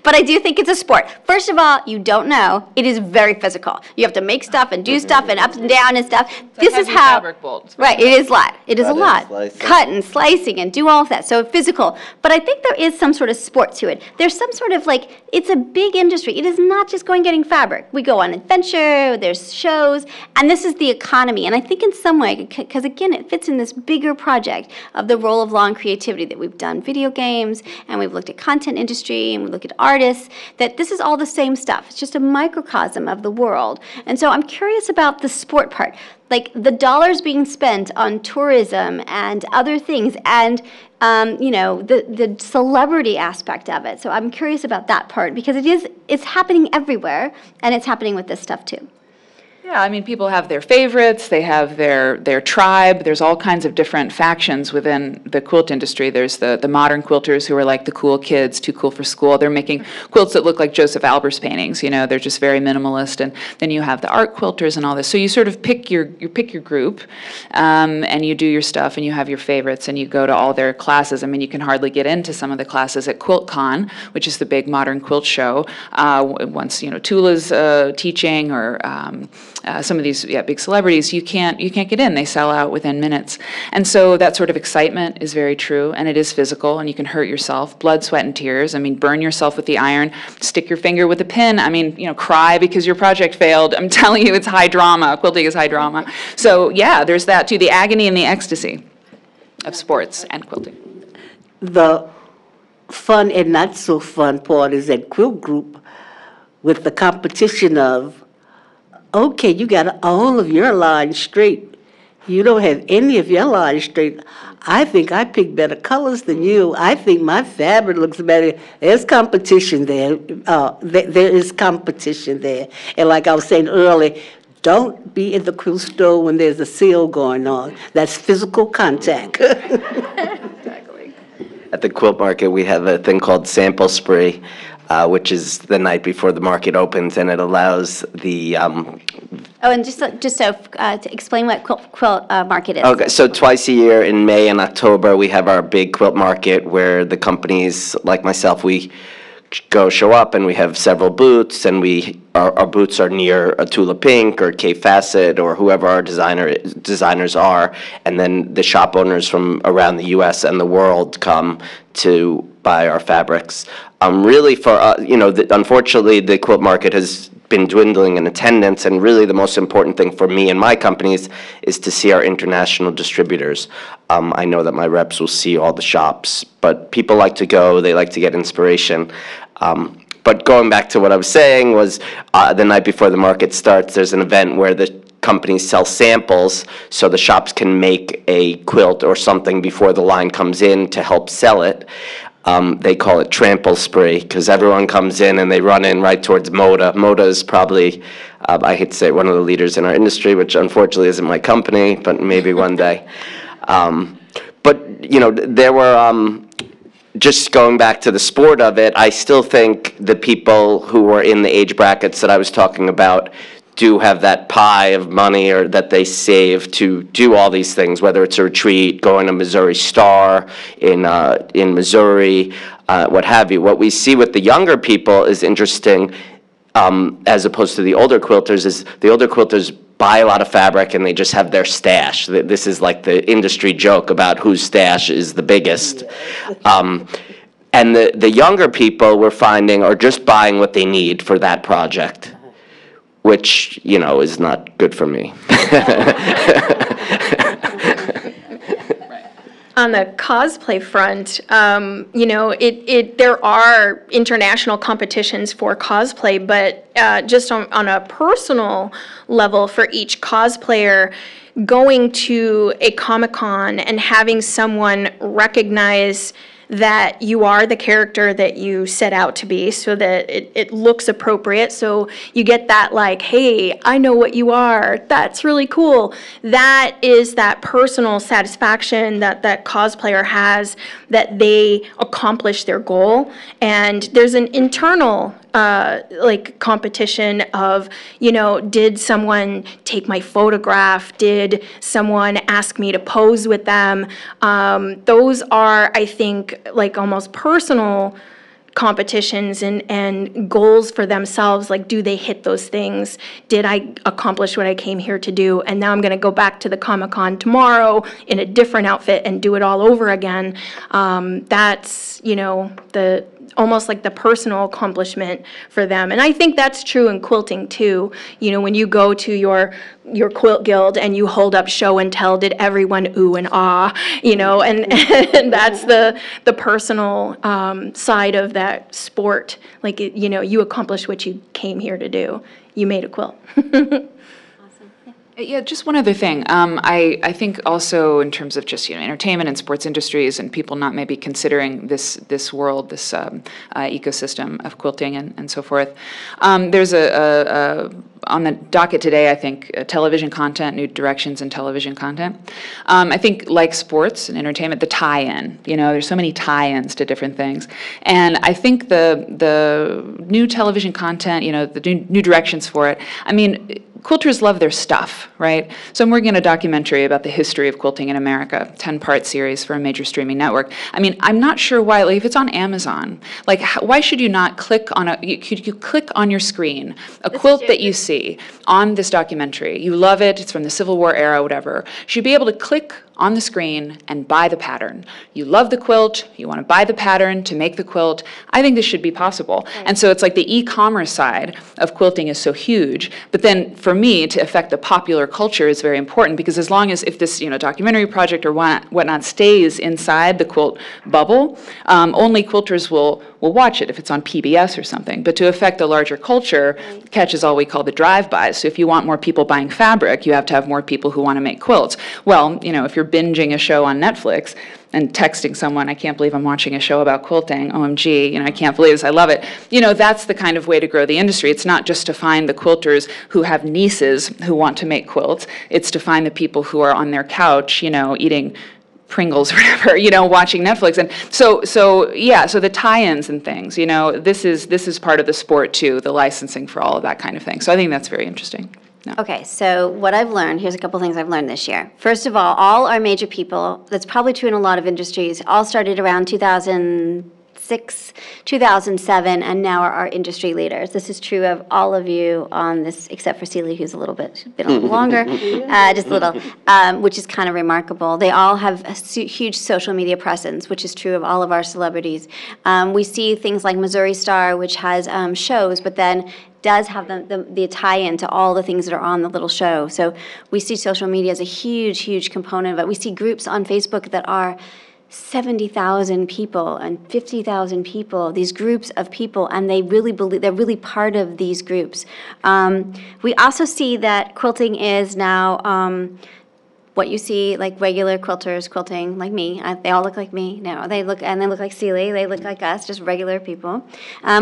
But I do think it's a sport. First of all, you don't know, it is very physical. You have to make stuff and do stuff and up and down and stuff. This is how, fabric bolts. right, it is a lot. It is a Cut and lot. slicing. Cut and slicing and do all of that. So physical. But I think there is some sort of sport to it. There's some sort of like, it's a big industry. It is not just going getting fabric. We go on adventure, there's shows, and this is the economy. And I think in some way, because again, it fits in this bigger project of the role of law and creativity that we've done video games, and we've looked at content industry, and we look at artists, that this is all the same stuff. It's just a microcosm of the world. And so I'm curious about the sport part, like the dollars being spent on tourism and other things, and the celebrity aspect of it. So I'm curious about that part because it's happening everywhere, and it's happening with this stuff too. Yeah, I mean, people have their favorites, they have their tribe. There's all kinds of different factions within the quilt industry. There's the modern quilters who are like the cool kids, too cool for school. They're making quilts that look like Joseph Albers paintings, they're just very minimalist. And then you have the art quilters and all this. So you sort of pick your group, and you do your stuff, and you have your favorites, and you go to all their classes. I mean, you can hardly get into some of the classes at QuiltCon, which is the big modern quilt show. Once, Tula's teaching, or some of these big celebrities, you can't get in. They sell out within minutes. And so that sort of excitement is very true, and it is physical, and you can hurt yourself. Blood, sweat, and tears. I mean, burn yourself with the iron, stick your finger with a pin. I mean, cry because your project failed. I'm telling you, it's high drama. Quilting is high drama. So yeah, there's that too, the agony and the ecstasy of sports and quilting. The fun and not so fun part is that quilt group with the competition of, okay, you got all of your lines straight. You don't have any of your lines straight. I think I picked better colors than you. I think my fabric looks better. There's competition there. There is competition there. And like I was saying earlier, don't be in the quilt store when there's a sale going on. That's physical contact. Exactly. At the quilt market, we have a thing called sample spree, which is the night before the market opens, and it allows the And just to explain what quilt market is. Okay, so twice a year in May and October, we have our big quilt market where the companies like myself, we show up, and we have several booths, and our booths are near a Tula Pink or K Facet or whoever our designers are, and then the shop owners from around the U.S. and the world come to buy our fabrics. Really, unfortunately, the quilt market has been dwindling in attendance, and really the most important thing for me and my companies is to see our international distributors. I know that my reps will see all the shops, but people like to go, they like to get inspiration. But going back to what I was saying was the night before the market starts, there's an event where the companies sell samples so the shops can make a quilt or something before the line comes in to help sell it. They call it trample spree because everyone comes in and they run in right towards Moda. Moda is probably, I hate to say, one of the leaders in our industry, which unfortunately isn't my company, but maybe one day. There were, just going back to the sport of it, I still think the people who were in the age brackets that I was talking about do have that pie of money or that they save to do all these things, whether it's a retreat, going to Missouri Star in Missouri, what have you. What we see with the younger people is interesting, as opposed to the older quilters, is the older quilters buy a lot of fabric and they just have their stash. This is like the industry joke about whose stash is the biggest. And the younger people we're finding are just buying what they need for that project, which, you know, is not good for me. On the cosplay front, you know, there are international competitions for cosplay, but just on a personal level for each cosplayer, going to a Comic-Con and having someone recognize that you are the character that you set out to be, so that it looks appropriate, so you get that like, hey, I know what you are, that's really cool. That is that personal satisfaction that that cosplayer has, that they accomplish their goal. And there's an internal like competition of, you know, did someone take my photograph? Did someone ask me to pose with them? Those are, I think, like almost personal competitions and goals for themselves. Like, do they hit those things? Did I accomplish what I came here to do? And now I'm going to go back to the Comic-Con tomorrow in a different outfit and do it all over again. That's, you know, the almost like the personal accomplishment for them. And I think that's true in quilting too. You know, when you go to your quilt guild and you hold up show and tell, did everyone ooh and ah, you know, and that's the personal side of that sport. Like, you know, you accomplished what you came here to do. You made a quilt. Yeah, just one other thing. I think also in terms of just, you know, entertainment and sports industries and people not maybe considering this world, this ecosystem of quilting and so forth. There's on the docket today, I think, television content, new directions in television content. I think like sports and entertainment, the tie-in, you know, there's so many tie-ins to different things. And I think the new television content, you know, the new directions for it, I mean, quilters love their stuff, right? So I'm working on a documentary about the history of quilting in America, 10-part series for a major streaming network. I mean, I'm not sure why, like if it's on Amazon, like why should you not click on you click on your screen a quilt that you see on this documentary, you love it, it's from the Civil War era, whatever, you should be able to click on the screen and buy the pattern. You love the quilt, you want to buy the pattern to make the quilt. I think this should be possible. Right. And so it's like the e-commerce side of quilting is so huge, but then for me to affect the popular culture is very important, because as long as if this, you know, documentary project or whatnot stays inside the quilt bubble, only quilters will watch it if it's on PBS or something. But to affect the larger culture, catches all we call the drive-bys. So if you want more people buying fabric, you have to have more people who want to make quilts. Well, you know, if you're binging a show on Netflix and texting someone, I can't believe I'm watching a show about quilting, OMG, you know, I can't believe this, I love it. You know, that's the kind of way to grow the industry. It's not just to find the quilters who have nieces who want to make quilts. It's to find the people who are on their couch, you know, eating Pringles or whatever, you know, watching Netflix. And so yeah, so the tie-ins and things, you know, this is part of the sport too, the licensing for all of that kind of thing. So I think that's very interesting. No. Okay, so what I've learned, here's a couple things I've learned this year. First of all our major people, that's probably true in a lot of industries, all started around 2006, 2007, and now are our industry leaders. This is true of all of you on this, except for Celia, who's been a little longer, just a little, which is kind of remarkable. They all have a huge social media presence, which is true of all of our celebrities. We see things like Missouri Star, which has shows, but then does have the tie-in to all the things that are on the little show. So we see social media as a huge, huge component of it. We see groups on Facebook that are 70,000 people and 50,000 people, these groups of people, and they really believe, they're really part of these groups. We also see that quilting is now what you see, like regular quilters quilting, like me. They all look like me. No, they look like Celia. They look like us, just regular people.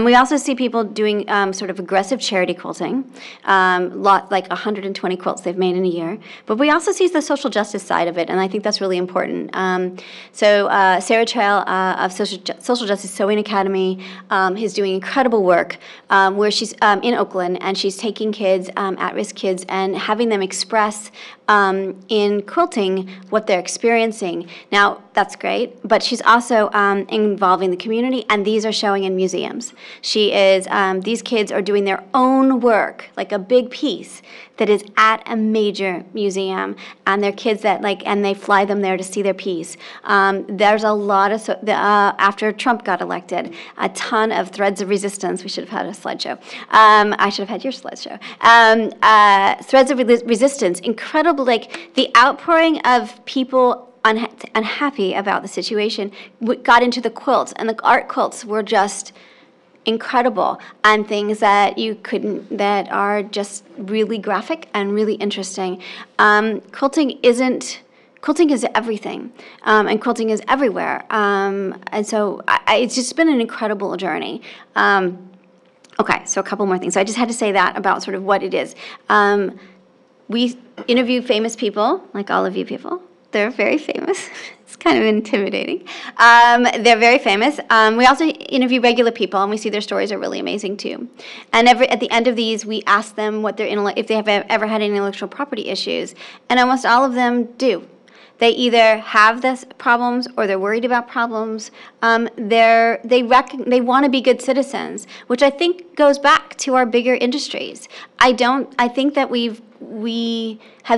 We also see people doing sort of aggressive charity quilting, like 120 quilts they've made in a year. But we also see the social justice side of it, and I think that's really important. So Sarah Trail of Social Justice Sewing Academy is doing incredible work where she's in Oakland, and she's taking kids, at-risk kids, and having them express in in quilting what they're experiencing. Now, that's great, but she's also involving the community, and these are showing in museums. These kids are doing their own work, like a big piece that is at a major museum, and they're kids that and they fly them there to see their piece. There's a lot of, after Trump got elected, a ton of threads of resistance. We should have had a slideshow. I should have had your slideshow. Threads of resistance, incredible, the outpouring of people unhappy about the situation got into the quilts, and the art quilts were just incredible, and things that that are just really graphic and really interesting. Quilting is everything, and quilting is everywhere, and so it's just been an incredible journey. Okay, so a couple more things. So I just had to say that about sort of what it is. We interview famous people, like all of you people. They're very famous. It's kind of intimidating. They're very famous. We also interview regular people, and we see their stories are really amazing too. And at the end of these, we ask them if they have ever had any intellectual property issues, and almost all of them do. They either have this problems or they're worried about problems. They want to be good citizens, which I think goes back to our bigger industries. I think that we've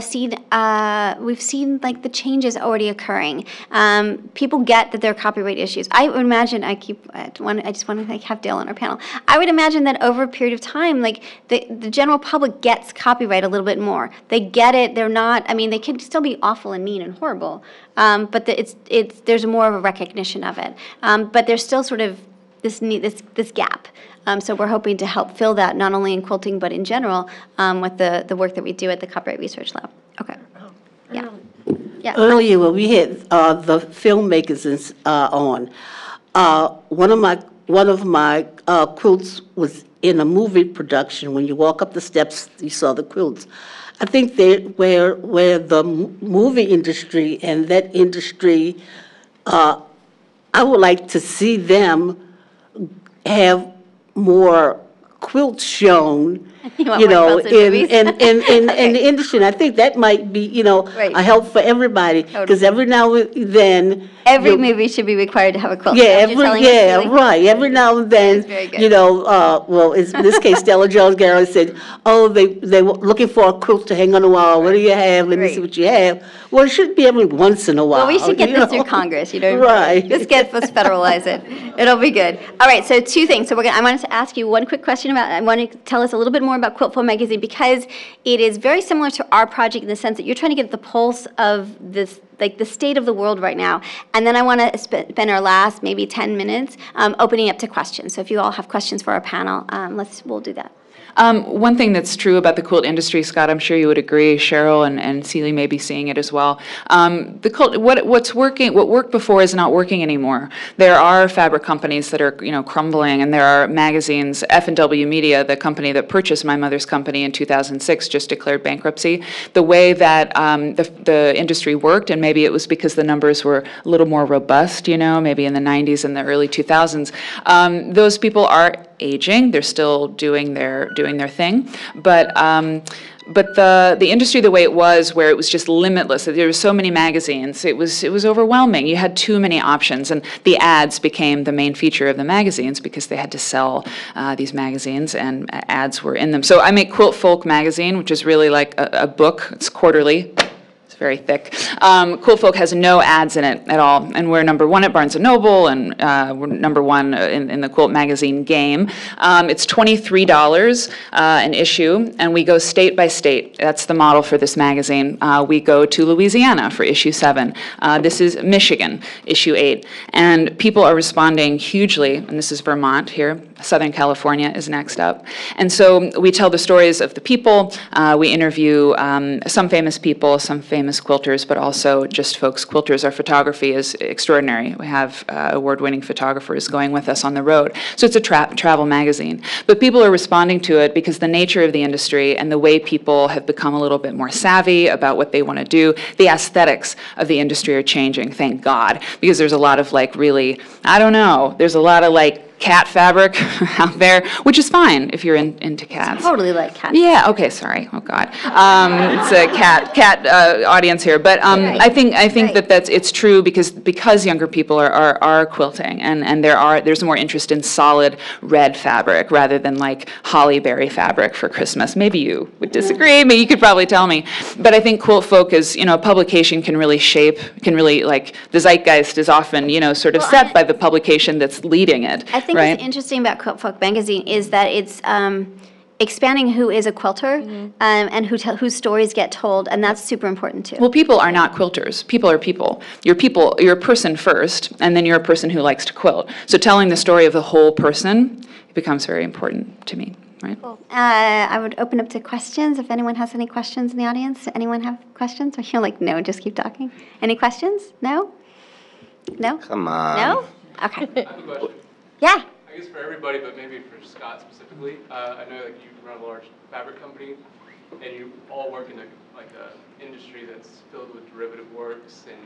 seen the changes already occurring. People get that there are copyright issues. I would imagine I just want to have Dale on our panel. I would imagine that over a period of time, the general public gets copyright a little bit more. They get it. They're not. I mean, they can still be awful and mean and horrible, but there's more of a recognition of it. But there's still sort of this gap. So we're hoping to help fill that, not only in quilting, but in general, with the work that we do at the Copyright Research Lab. Okay. Yeah. Yeah. Earlier, when we had the filmmakers on, one of my quilts was in a movie production. When you walk up the steps, you saw the quilts. I think where the movie industry and that industry, I would like to see them have more quilts shown, in the industry. And I think that might be, Right. a help for everybly, because every now and then. Every movie should be required to have a quilt. Yeah, right. Every now and then, Very good. well, in this case, Stella Jones Garrett said, oh, they were looking for a quilt to hang on the wall. What do you have? Let me see Right. what you have. Well, it should be every once in a while. Well, we should get this through Congress, Right. Let's federalize it. It'll be good. All right, so two things. So I wanted to ask you one quick question I want to tell us a little bit more about Quilt Flow Magazine, because it is very similar to our project in the sense that you're trying to get the pulse of this, the state of the world right now. And then I want to spend our last maybe 10 minutes opening up to questions. So if you all have questions for our panel, we'll do that. One thing that's true about the quilt industry, Scott, I'm sure you would agree, Cheryl and Celie may be seeing it as well. What worked before is not working anymore. There are fabric companies that are, crumbling, and there are magazines. F&W Media, the company that purchased my mother's company in 2006, just declared bankruptcy. The way that the industry worked, and maybe it was because the numbers were a little more robust, maybe in the 90s and the early 2000s. Those people are aging. They're still doing their thing, but the industry the way it was, where it was just limitless, there were so many magazines, it was overwhelming. You had too many options, and the ads became the main feature of the magazines because they had to sell these magazines, and ads were in them. So I make Quilt Folk magazine, which is really like a book. It's quarterly. Very thick. Quilt Folk has no ads in it at all, and we're number one at Barnes & Noble, and we're number one in the quilt magazine game. It's $23 an issue, and we go state by state. That's the model for this magazine. We go to Louisiana for issue 7. This is Michigan, issue 8. And people are responding hugely, and this is Vermont here. Southern California is next up. And so we tell the stories of the people. We interview some famous people, some famous quilters, but also just folks quilters. Our photography is extraordinary. We have award-winning photographers going with us on the road. So it's a travel magazine. But people are responding to it because the nature of the industry and the way people have become a little bit more savvy about what they want to do, the aesthetics of the industry are changing, thank God, because there's a lot of really, I don't know, there's a lot of cat fabric out there, which is fine if you're into cats. Totally like cats. Yeah. Okay. Sorry. Oh God. It's a cat audience here, but I think it's true because younger people are quilting, and there's more interest in solid red fabric rather than like holly berry fabric for Christmas. Maybe you would disagree. Maybe you could probably tell me, but I think Quilt Folk is, a publication can really like the zeitgeist is often sort of set by the publication that's leading it. I think right? what's interesting about Quilt Folk magazine is that it's expanding who is a quilter and whose stories get told, and that's super important too. Well, people are not quilters. People are people. You're a person first, and then you're a person who likes to quilt. So telling the story of the whole person becomes very important to me, right? Cool. I would open up to questions if anyone has any questions in the audience. Anyone have questions? Or you're like, no, just keep talking. Any questions? No? No? Come on. No? Okay. I have a question. Yeah. I guess for everybody, but maybe for Scott specifically. I know like you run a large fabric company, and you all work in a industry that's filled with derivative works, and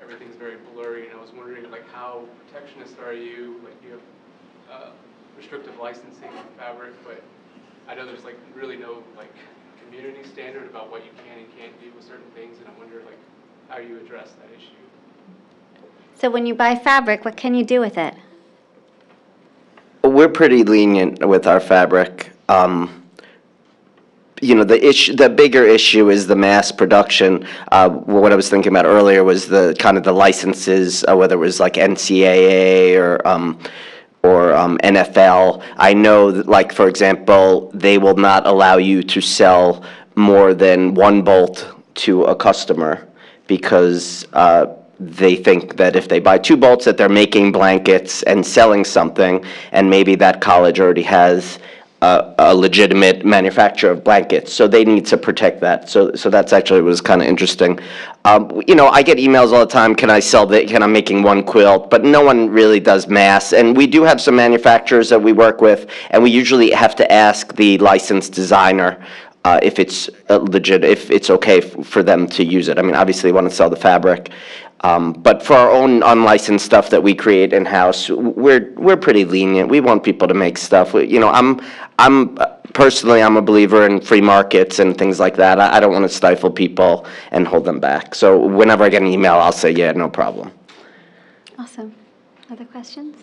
everything's very blurry. And I was wondering like how protectionist are you? Like you have restrictive licensing in fabric, but I know there's like really no like community standard about what you can and can't do with certain things, and I wonder like how you address that issue. So when you buy fabric, what can you do with it? We're pretty lenient with our fabric. The bigger issue is the mass production. What I was thinking about earlier was the kind of the licenses, whether it was like NCAA or NFL. I know that, like, for example, they will not allow you to sell more than one bolt to a customer because they think that if they buy two bolts that they're making blankets and selling something, and maybe that college already has a legitimate manufacturer of blankets, so they need to protect that. So that's actually was kind of interesting. I get emails all the time, can I'm making one quilt, but no one really does mass. And we do have some manufacturers that we work with, and we usually have to ask the licensed designer if it's legit, if it's okay for them to use it. I mean, obviously, they want to sell the fabric. But for our own unlicensed stuff that we create in-house, we're pretty lenient. We want people to make stuff. I'm personally, I'm a believer in free markets and things like that. I don't want to stifle people and hold them back. So whenever I get an email, I'll say, yeah, no problem. Awesome. Other questions?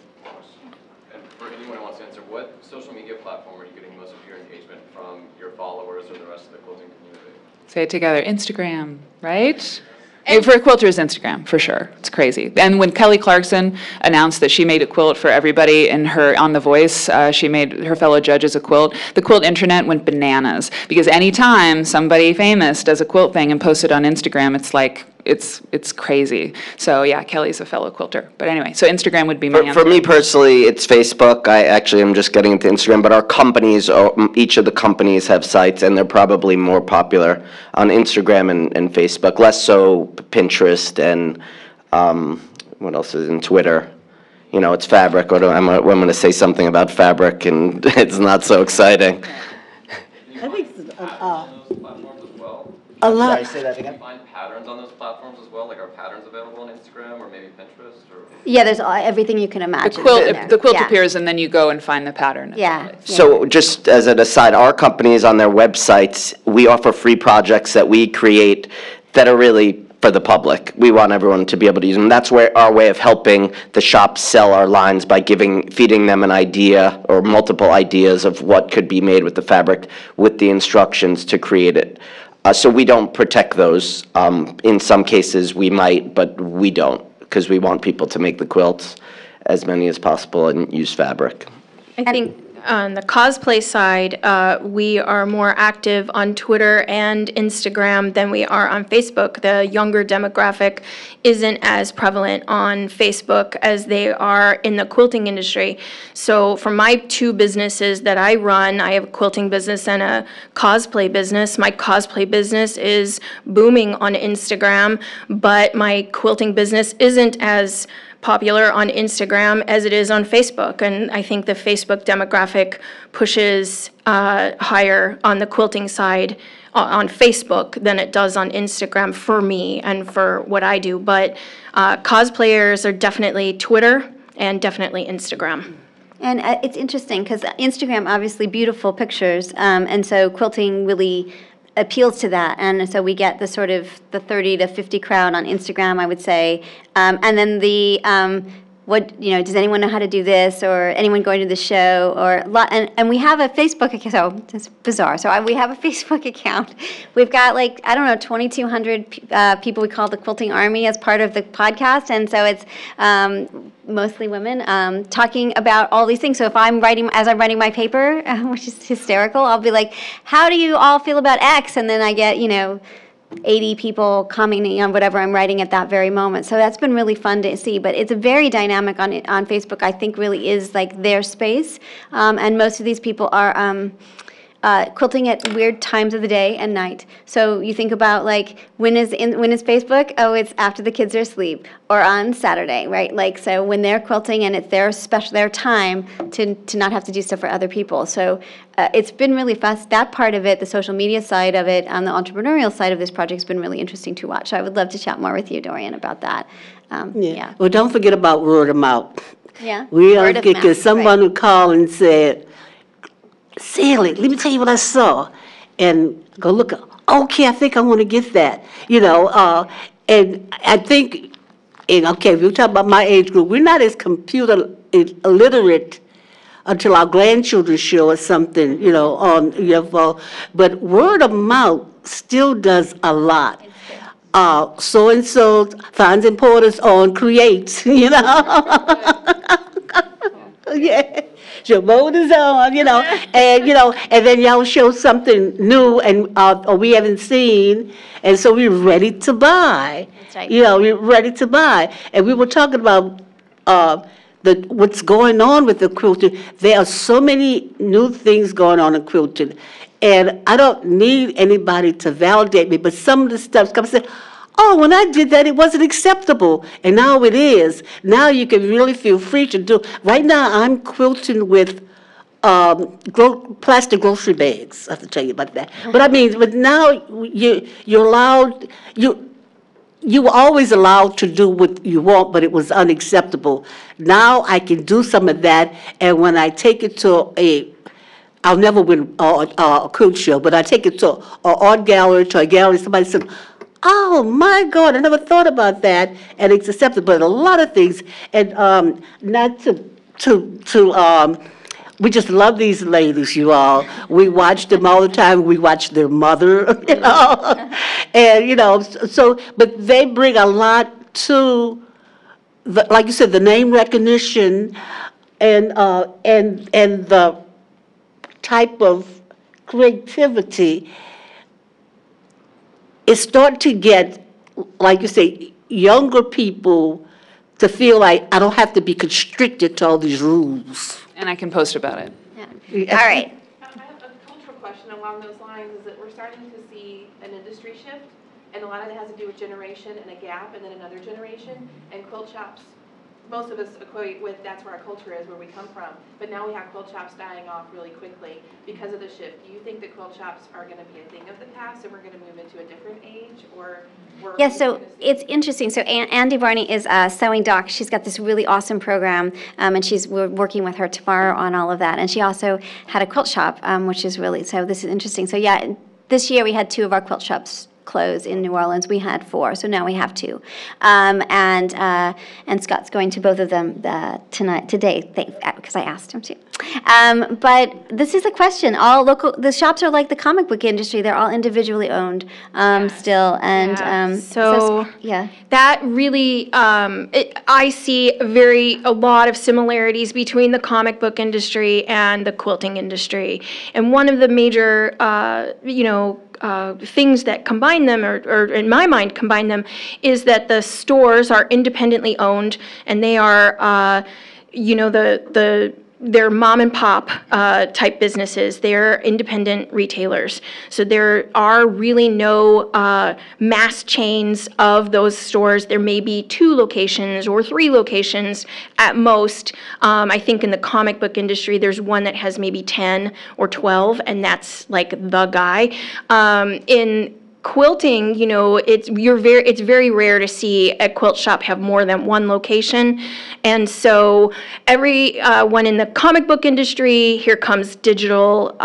And for anyone who wants to answer, what social media platform are you getting most of your engagement from your followers or the rest of the quilting community? Say it together. Instagram, right? For quilters, Instagram, for sure. It's crazy. And when Kelly Clarkson announced that she made a quilt for everybody on The Voice, she made her fellow judges a quilt, the quilt intranet went bananas. Because anytime somebody famous does a quilt thing and posts it on Instagram, it's like, it's crazy. So yeah, Kelly's a fellow quilter. But anyway, so Instagram would be my answer. For me personally, it's Facebook. I actually am just getting into Instagram, but our companies, each of the companies have sites, and they're probably more popular on Instagram and Facebook, less so Pinterest and what else is in Twitter. It's fabric. I'm going to say something about fabric, and it's not so exciting. I think On those platforms as well? a lot. Sorry, say that Can you again? find patterns on those platforms as well? Like, are patterns available on Instagram or maybe Pinterest? Or Yeah, there's everything you can The imagine. quilt, in there. the quilt Yeah. appears, and then you go and find the pattern. Yeah. So just as an aside, our companies on their websites, we offer free projects that we create that are really for the public. We want everyone to be able to use them. That's where our way of helping the shops sell our lines by feeding them an idea or multiple ideas of what could be made with the fabric with the instructions to create it. So we don't protect those. In some cases we might, but we don't, because we want people to make the quilts, as many as possible, and use fabric. I think on the cosplay side, we are more active on Twitter and Instagram than we are on Facebook. The younger demographic isn't as prevalent on Facebook as they are in the quilting industry. So for my two businesses that I run, I have a quilting business and a cosplay business. My cosplay business is booming on Instagram, but my quilting business isn't as popular on Instagram as it is on Facebook. And I think the Facebook demographic pushes higher on the quilting side on Facebook than it does on Instagram for me and for what I do. But cosplayers are definitely Twitter and definitely Instagram. And it's interesting because Instagram, obviously beautiful pictures, and so quilting really appeals to that. And so we get the sort of the 30 to 50 crowd on Instagram, I would say. And then does anyone know how to do this, or anyone going to the show, or and we have a Facebook account. So it's bizarre. So we have a Facebook account. We've got 2,200 people we call the Quilting Army as part of the podcast, and so it's mostly women talking about all these things. So if as I'm writing my paper, which is hysterical, I'll be like, "How do you all feel about X?" And then I get 80 people commenting on whatever I'm writing at that very moment. So that's been really fun to see. But it's a very dynamic on Facebook. I think really is their space. And most of these people are quilting at weird times of the day and night. So you think about when is Facebook? Oh, it's after the kids are asleep, or on Saturday, right? So when they're quilting and it's their time to not have to do stuff for other people. So it's been really fast. That part of it, the social media side of it, the entrepreneurial side of this project has been really interesting to watch. So I would love to chat more with you, Dorian, about that. Yeah. Well, don't forget about word of mouth. Yeah. We Word are of because mouth, someone right. would call and said, Sally, let me tell you what I saw. And go look, okay, I think I want to get that. And I think, if you talk about my age group, we're not as computer illiterate until our grandchildren show us something, on but word of mouth still does a lot. So-and-so finds importance on creates, Yeah. Your mode is on, and then y'all show something new and or we haven't seen, and so we're ready to buy. That's right. We're ready to buy. And we were talking about what's going on with the quilting. There are so many new things going on in quilting, and I don't need anybody to validate me, but some of the stuff comes and says, oh, when I did that, it wasn't acceptable, and now it is. Now you can really feel free to do. Right now, I'm quilting with plastic grocery bags. I have to tell you about that. But now you're allowed. You were always allowed to do what you want, but it was unacceptable. Now I can do some of that, and when I take it to I'll never win a quilt show, but I take it to an art gallery, somebody said, oh my God, I never thought about that, and it's acceptable. But a lot of things, and not to we just love these ladies, you all. We watch them all the time. We watch their mother, and but they bring a lot to like you said, the name recognition, and the type of creativity. It's starting to get, like you say, younger people to feel like I don't have to be constricted to all these rules. And I can post about it. Yeah. All right. I have a cultural question along those lines, is that we're starting to see an industry shift, and a lot of it has to do with generation and a gap, and then another generation, and quilt shops. Most of us equate with that's where our culture is, where we come from. But now we have quilt shops dying off really quickly because of the shift. Do you think that quilt shops are going to be a thing of the past, and we're going to move into a different age, or? Yeah, so it's interesting. So Andy Varney is a sewing doc. She's got this really awesome program, and we're working with her tomorrow on all of that. And she also had a quilt shop, which is really, so this is interesting. So yeah, this year we had 2 of our quilt shops close in New Orleans. We had 4, so now we have 2. And Scott's going to both of them today, because I asked him to. But this is a question. The shops are like the comic book industry. They're all individually owned still. And yeah. That really, I see a lot of similarities between the comic book industry and the quilting industry. And one of the major, things that combine them, or in my mind combine them, is that the stores are independently owned, and they are, they're mom and pop type businesses. They're independent retailers. So there are really no mass chains of those stores. There may be 2 locations or 3 locations at most. I think in the comic book industry, there's one that has maybe 10 or 12, and that's like the guy. quilting, it's very rare to see a quilt shop have more than one location. And so everyone in the comic book industry, here comes digital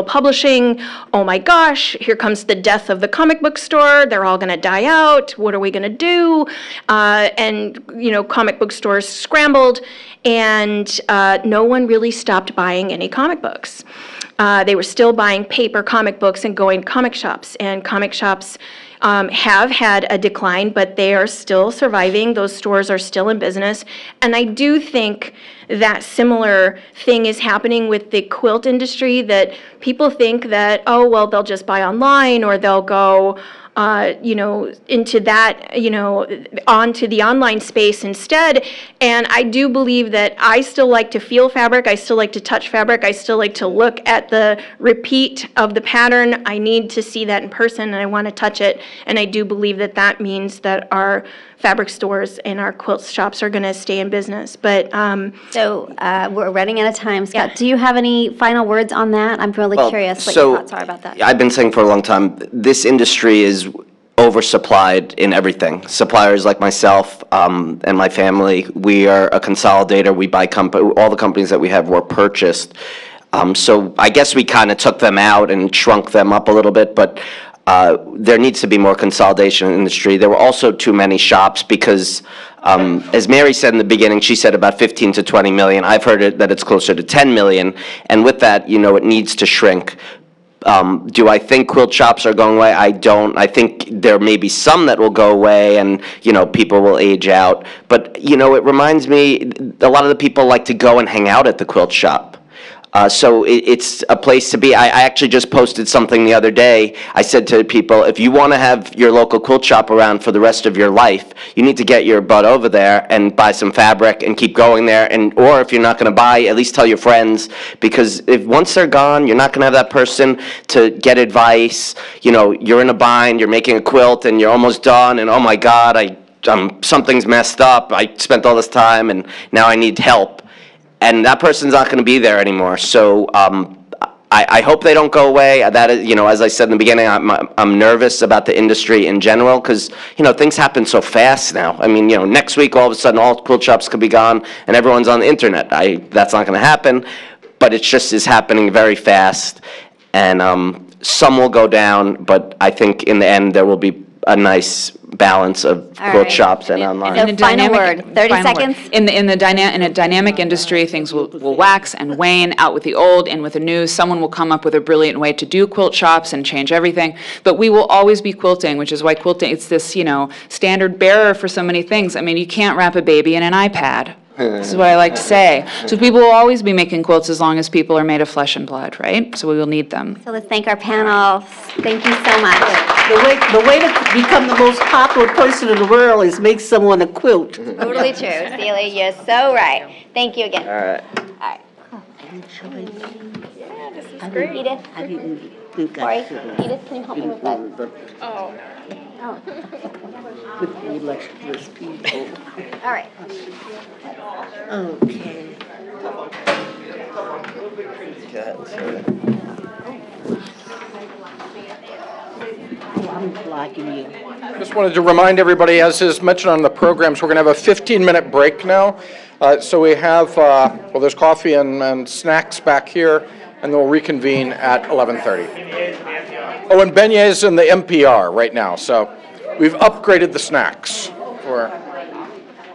publishing. Oh my gosh, here comes the death of the comic book store. They're all going to die out. What are we going to do? And comic book stores scrambled, and no one really stopped buying any comic books. They were still buying paper comic books and going to comic shops. And comic shops have had a decline, but they are still surviving. Those stores are still in business. And I do think that similar thing is happening with the quilt industry, that people think that, oh, well, they'll just buy online, or they'll go into that, onto the online space instead. And I do believe that I still like to feel fabric. I still like to touch fabric. I still like to look at the repeat of the pattern. I need to see that in person, and I want to touch it. And I do believe that that means that our fabric stores and our quilt shops are going to stay in business. But So we're running out of time. Scott, Yeah. do you have any final words on that? I'm really curious what your thoughts are about that. I've been saying for a long time, this industry is oversupplied in everything. Suppliers like myself and my family, we are a consolidator. We buy all the companies that we have were purchased. So I guess we kind of took them out and shrunk them up a little bit, but there needs to be more consolidation in the industry. There were also too many shops because, as Mary said in the beginning, she said about 15 to 20 million. I've heard that it's closer to 10 million, and with that, it needs to shrink. Do I think quilt shops are going away? I don't. I think there may be some that will go away and, people will age out. But, it reminds me, a lot of the people like to go and hang out at the quilt shop. So it's a place to be. I actually just posted something the other day. I said to people, if you want to have your local quilt shop around for the rest of your life, you need to get your butt over there and buy some fabric and keep going there. Or if you're not going to buy, at least tell your friends, because if once they're gone, you're not going to have that person to get advice. You're in a bind, you're making a quilt, and you're almost done, and oh my God, something's messed up. I spent all this time, and now I need help. And that person's not going to be there anymore. So I hope they don't go away. That is, as I said in the beginning, I'm nervous about the industry in general because, things happen so fast now. I mean, next week all of a sudden all quilt shops could be gone and everyone's on the internet. That's not going to happen, but it just is happening very fast. And some will go down, but I think in the end there will be a nice balance of quilt shops and online. So final word, 30 seconds. In a dynamic industry, things will wax and wane, out with the old, in with the new. Someone will come up with a brilliant way to do quilt shops and change everything. But we will always be quilting, which is why quilting, it's this, standard bearer for so many things. I mean, you can't wrap a baby in an iPad. This is what I like to say. So people will always be making quilts as long as people are made of flesh and blood, right? So we will need them. So let's thank our panel. Thank you so much. The way to become the most popular person in the world is make someone a quilt. Totally true. Celia, you're so right. Thank you again. All right. All right. Edith? Corey, Edith, can you help me with that? Oh, With the electionless people. All right. Okay. Oh, I'm blocking you. Just wanted to remind everybody, as is mentioned on the programs, we're going to have a 15-minute break now. So we have, there's coffee and snacks back here, and then we'll reconvene at 11:30. Oh, and beignets in the NPR right now, so we've upgraded the snacks for